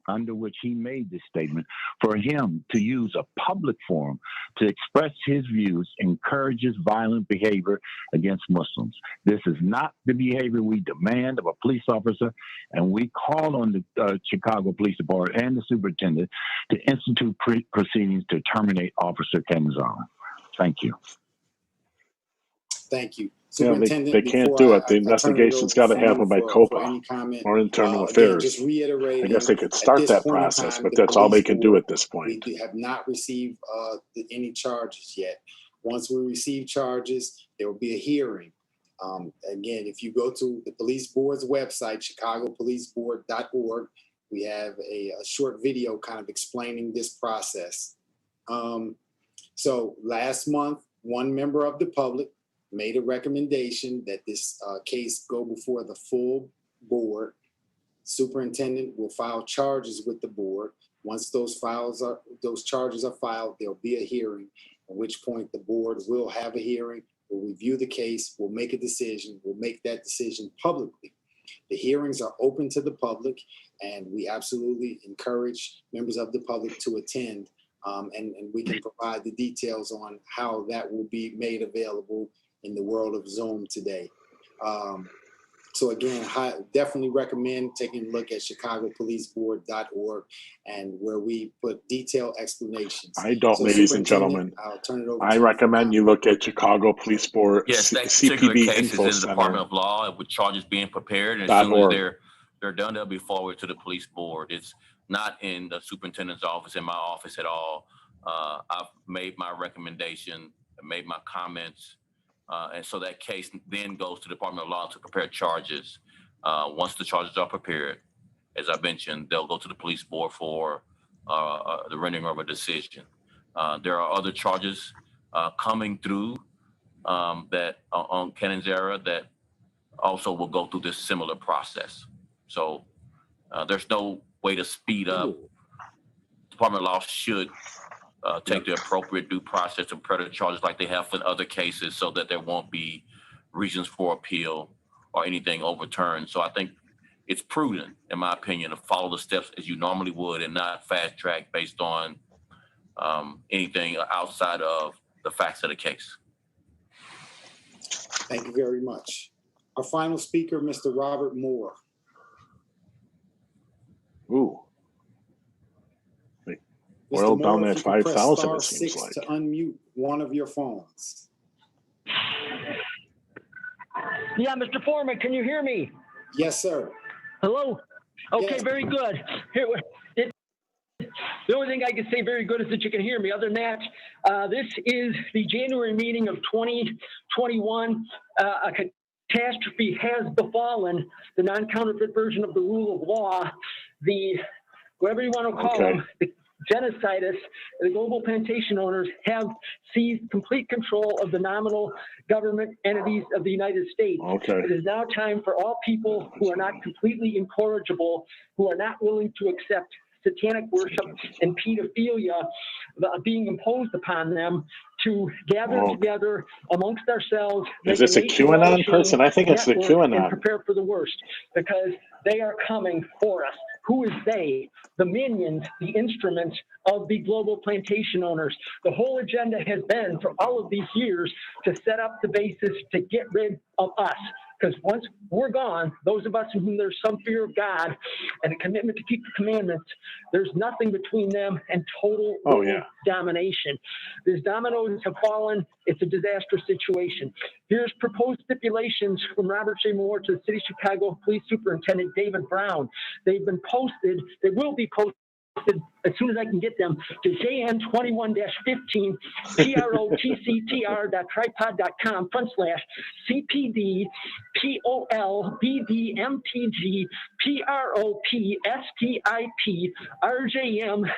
under which he made this statement, for him to use a public forum to express his views encourages violent behavior against Muslims. This is not the behavior we demand of a police officer, and we call on the Chicago Police Department and the superintendent to institute proceedings to terminate Officer Catanzara. Thank you. Thank you. They can't do it. The investigation's got to happen by COPA or Internal Affairs. Just reiterating, I guess they could start that process, but that's all they can do at this point. We have not received any charges yet. Once we receive charges, there will be a hearing. Again, if you go to the police board's website, chicagopoliceboard.org, we have a short video kind of explaining this process. So last month, one member of the public made a recommendation that this case go before the full board. Superintendent will file charges with the board. Once those charges are filed, there'll be a hearing, at which point the board will have a hearing, will review the case, will make a decision, will make that decision publicly. The hearings are open to the public, and we absolutely encourage members of the public to attend, and we can provide the details on how that will be made available in the world of Zoom today. So again, I definitely recommend taking a look at chicagopoliceboard.org, and where we put detailed explanations. I don't, so ladies and gentlemen. I'll turn it over I recommend you look at Chicago Police Board, yes, that particular CPB case Info is in the Department of Law with charges being prepared, and as soon as they're done, they'll be forwarded to the police board. It's not in the superintendent's office, in my office at all. I've made my recommendation, made my comments. And so that case then goes to the Department of Law to prepare charges. Once the charges are prepared, as I mentioned, they'll go to the police board for the rendering of a decision. There are other charges coming through that on Kennan's era that also will go through this similar process. So there's no way to speed up. Department of Law should take the appropriate due process to prepare the charges like they have for other cases, so that there won't be reasons for appeal or anything overturned. So I think it's prudent, in my opinion, to follow the steps as you normally would and not fast track based on anything outside of the facts of the case. Thank you very much. Our final speaker, Mr. Robert Moore. Ooh. Well, down at 5,000, it *6 seems like. to unmute one of your phones. Yeah, Mr. Foreman, can you hear me? Yes, sir. Hello? Okay, yes. Very good. The only thing I can say very good is that you can hear me. Other than that, this is the January meeting of 2021. A catastrophe has befallen the non-counterfeit version of the rule of law, the whatever you want to call them, the genocidists, the global plantation owners have seized complete control of the nominal government entities of the United States. It is now time for all people who are not completely incorrigible, who are not willing to accept satanic worship and pedophilia being imposed upon them, to gather together amongst ourselves. Is this a QAnon person? I think it's the QAnon. And prepare for the worst, because they are coming for us. Who is they? The minions, the instruments of the global plantation owners. The whole agenda has been for all of these years to set up the basis to get rid of us. Because once we're gone, those of us in whom there's some fear of God and a commitment to keep the commandments, there's nothing between them and total domination. These dominoes have fallen. It's a disastrous situation. Here's proposed stipulations from Robert J. Moore to the City of Chicago Police Superintendent David Brown. They've been posted. They will be posted as soon as I can get them to JN21-15 PROTCTR.tripod.com /CPD POLBDMTG PROPSTIP RJM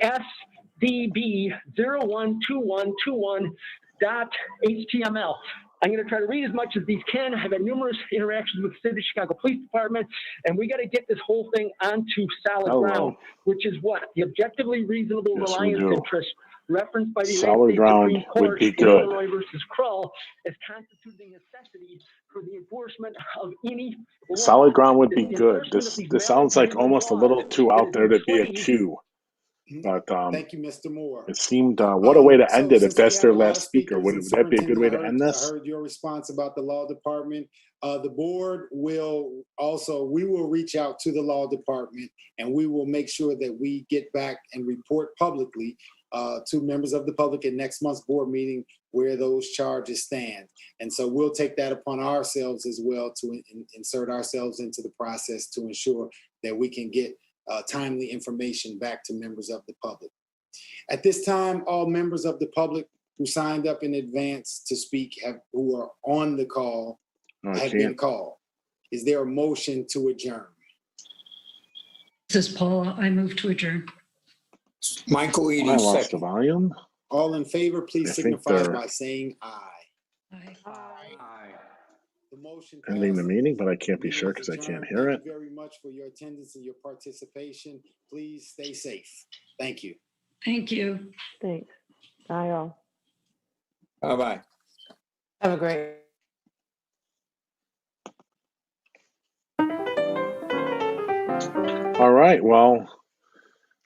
SDB 012121.html. I'm going to try to read as much as these can. I've had numerous interactions with the City of Chicago Police Department, and we got to get this whole thing onto solid ground, which is what? The objectively reasonable reliance interest referenced by the solid ground Supreme Court would be good. Illinois versus Krull as constituting necessity for the enforcement of any law. Solid ground would be good. This sounds like almost a little too out there to be a Q. But thank you, Mr. Moore. It seemed what a way to end it if that's their last speaker. Would that be a good way to end this? I heard your response about the law department. The board will also, we will reach out to the law department, and we will make sure that we get back and report publicly to members of the public at next month's board meeting where those charges stand. And so we'll take that upon ourselves as well to insert ourselves into the process to ensure that we can get timely information back to members of the public. At this time, all members of the public who signed up in advance to speak who are on the call have been called. Is there a motion to adjourn? This is Paula. I move to adjourn. Michael Eady, I lost the volume. All in favor, please signify by saying aye. Aye. The motion ending the passes. meeting, but I can't be Meeting sure is because I can't adjourned. hear it. Thank you very much for your attendance and your participation. Please stay safe. Thank you. Thank you. Thanks. Bye, all. Bye-bye. Have a great. All right. Well,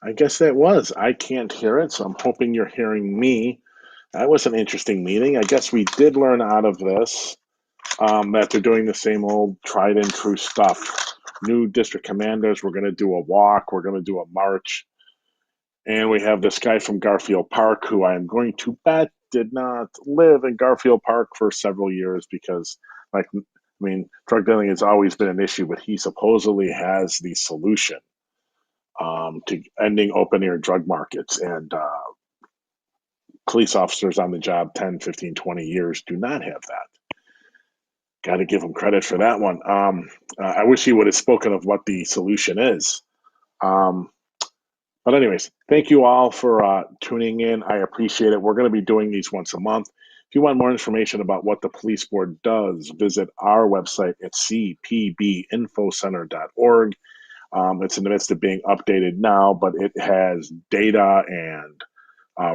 I guess that was. I can't hear it, so I'm hoping you're hearing me. That was an interesting meeting. I guess we did learn out of this that they're doing the same old tried and true stuff. New district commanders, we're going to do a walk, we're going to do a march. And we have this guy from Garfield Park who I am going to bet did not live in Garfield Park for several years because, like, I mean, drug dealing has always been an issue, but he supposedly has the solution to ending open air drug markets. And police officers on the job 10, 15, 20 years do not have that. Got to give him credit for that one. I wish he would have spoken of what the solution is. But anyways, thank you all for tuning in. I appreciate it. We're going to be doing these once a month. If you want more information about what the police board does, visit our website at cpbinfocenter.org. It's in the midst of being updated now, but it has data and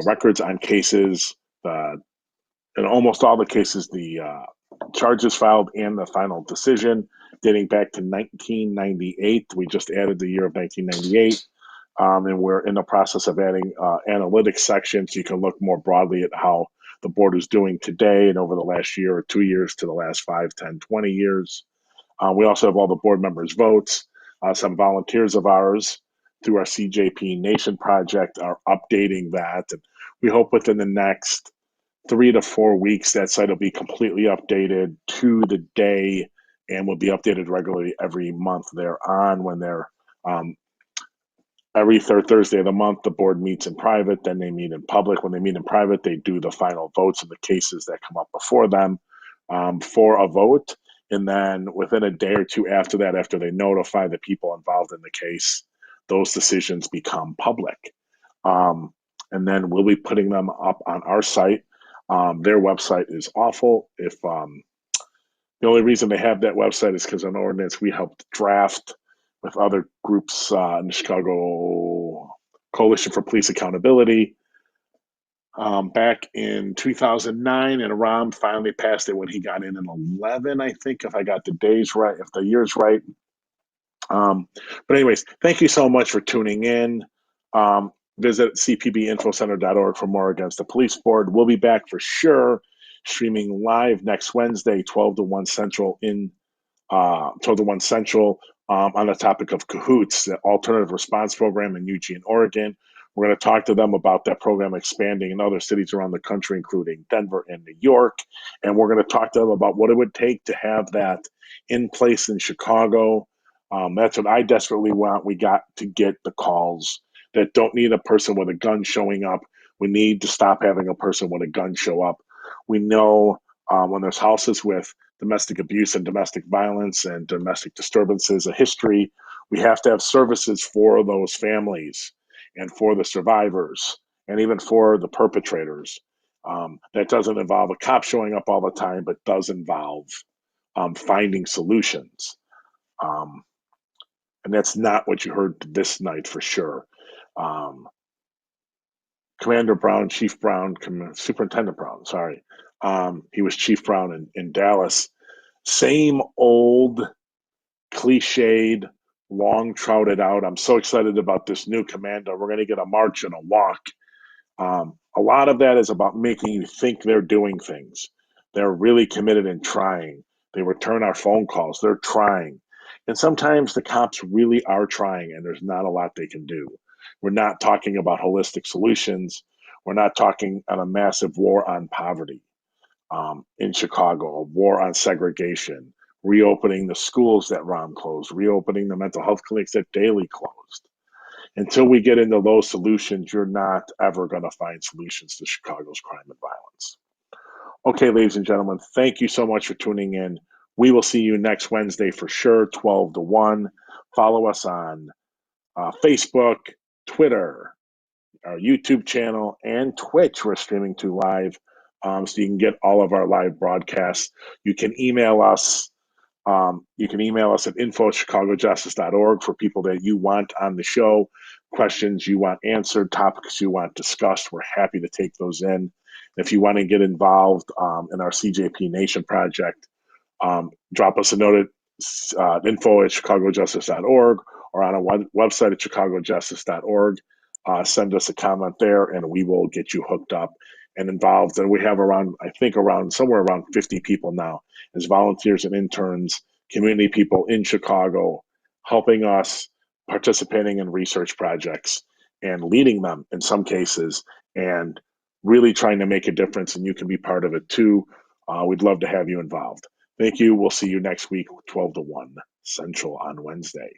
records on cases. In almost all the cases, the charges filed and the final decision dating back to 1998. We just added the year of 1998. And we're in the process of adding analytics sections so you can look more broadly at how the board is doing today and over the last year or 2 years to the last 5, 10, 20 years. We also have all the board members' votes. Some volunteers of ours through our CJP Nation project are updating that. And we hope within the next 3 to 4 weeks that site will be completely updated to the day and will be updated regularly every month thereon when they're every third Thursday of the month, the board meets in private, then they meet in public. When they meet in private, they do the final votes of the cases that come up before them for a vote. And then within a day or two after that, after they notify the people involved in the case, those decisions become public. And then we'll be putting them up on our site. Their website is awful. If the only reason they have that website is because an ordinance we helped draft with other groups in the Chicago Coalition for Police Accountability back in 2009, and Aram finally passed it when he got in 11, I think, if I got the days right, if the year's right. But anyways, thank you so much for tuning in. Visit cpbinfocenter.org for more against the police board. We'll be back for sure, streaming live next Wednesday, 12 to 1 Central in 12 to 1 Central on the topic of CAHOOTS, the Alternative Response Program in Eugene, Oregon. We're going to talk to them about that program expanding in other cities around the country, including Denver and New York. And we're going to talk to them about what it would take to have that in place in Chicago. That's what I desperately want. We got to get the calls that don't need a person with a gun showing up. We need to stop having a person with a gun show up. We know when there's houses with domestic abuse and domestic violence and domestic disturbances, a history, we have to have services for those families and for the survivors and even for the perpetrators. That doesn't involve a cop showing up all the time, but does involve finding solutions. And that's not what you heard this night for sure. Commander Brown, Chief Brown, Superintendent Brown, sorry. He was Chief Brown in Dallas. Same old cliched, long trouted out. I'm so excited about this new commander. We're going to get a march and a walk. A lot of that is about making you think they're doing things. They're really committed and trying. They return our phone calls. They're trying. And sometimes the cops really are trying, and there's not a lot they can do. We're not talking about holistic solutions. We're not talking on a massive war on poverty in Chicago, a war on segregation, reopening the schools that Rom closed, reopening the mental health clinics that Daley closed. Until we get into those solutions, you're not ever going to find solutions to Chicago's crime and violence. Okay, ladies and gentlemen, thank you so much for tuning in. We will see you next Wednesday for sure, 12 to 1. Follow us on Facebook, Twitter, our YouTube channel, and Twitch. We're streaming to live. so you can get all of our live broadcasts. You can email us. You can email us at info@chicagojustice.org for people that you want on the show, questions you want answered, topics you want discussed. We're happy to take those in. If you want to get involved in our CJP Nation project, drop us a note at info@chicagojustice.org or on our website at chicagojustice.org. Send us a comment there and we will get you hooked up and involved. And we have somewhere around 50 people now as volunteers and interns, community people in Chicago, helping us, participating in research projects and leading them in some cases, and really trying to make a difference. And you can be part of it too. We'd love to have you involved. Thank you. We'll see you next week, 12 to 1 Central on Wednesday.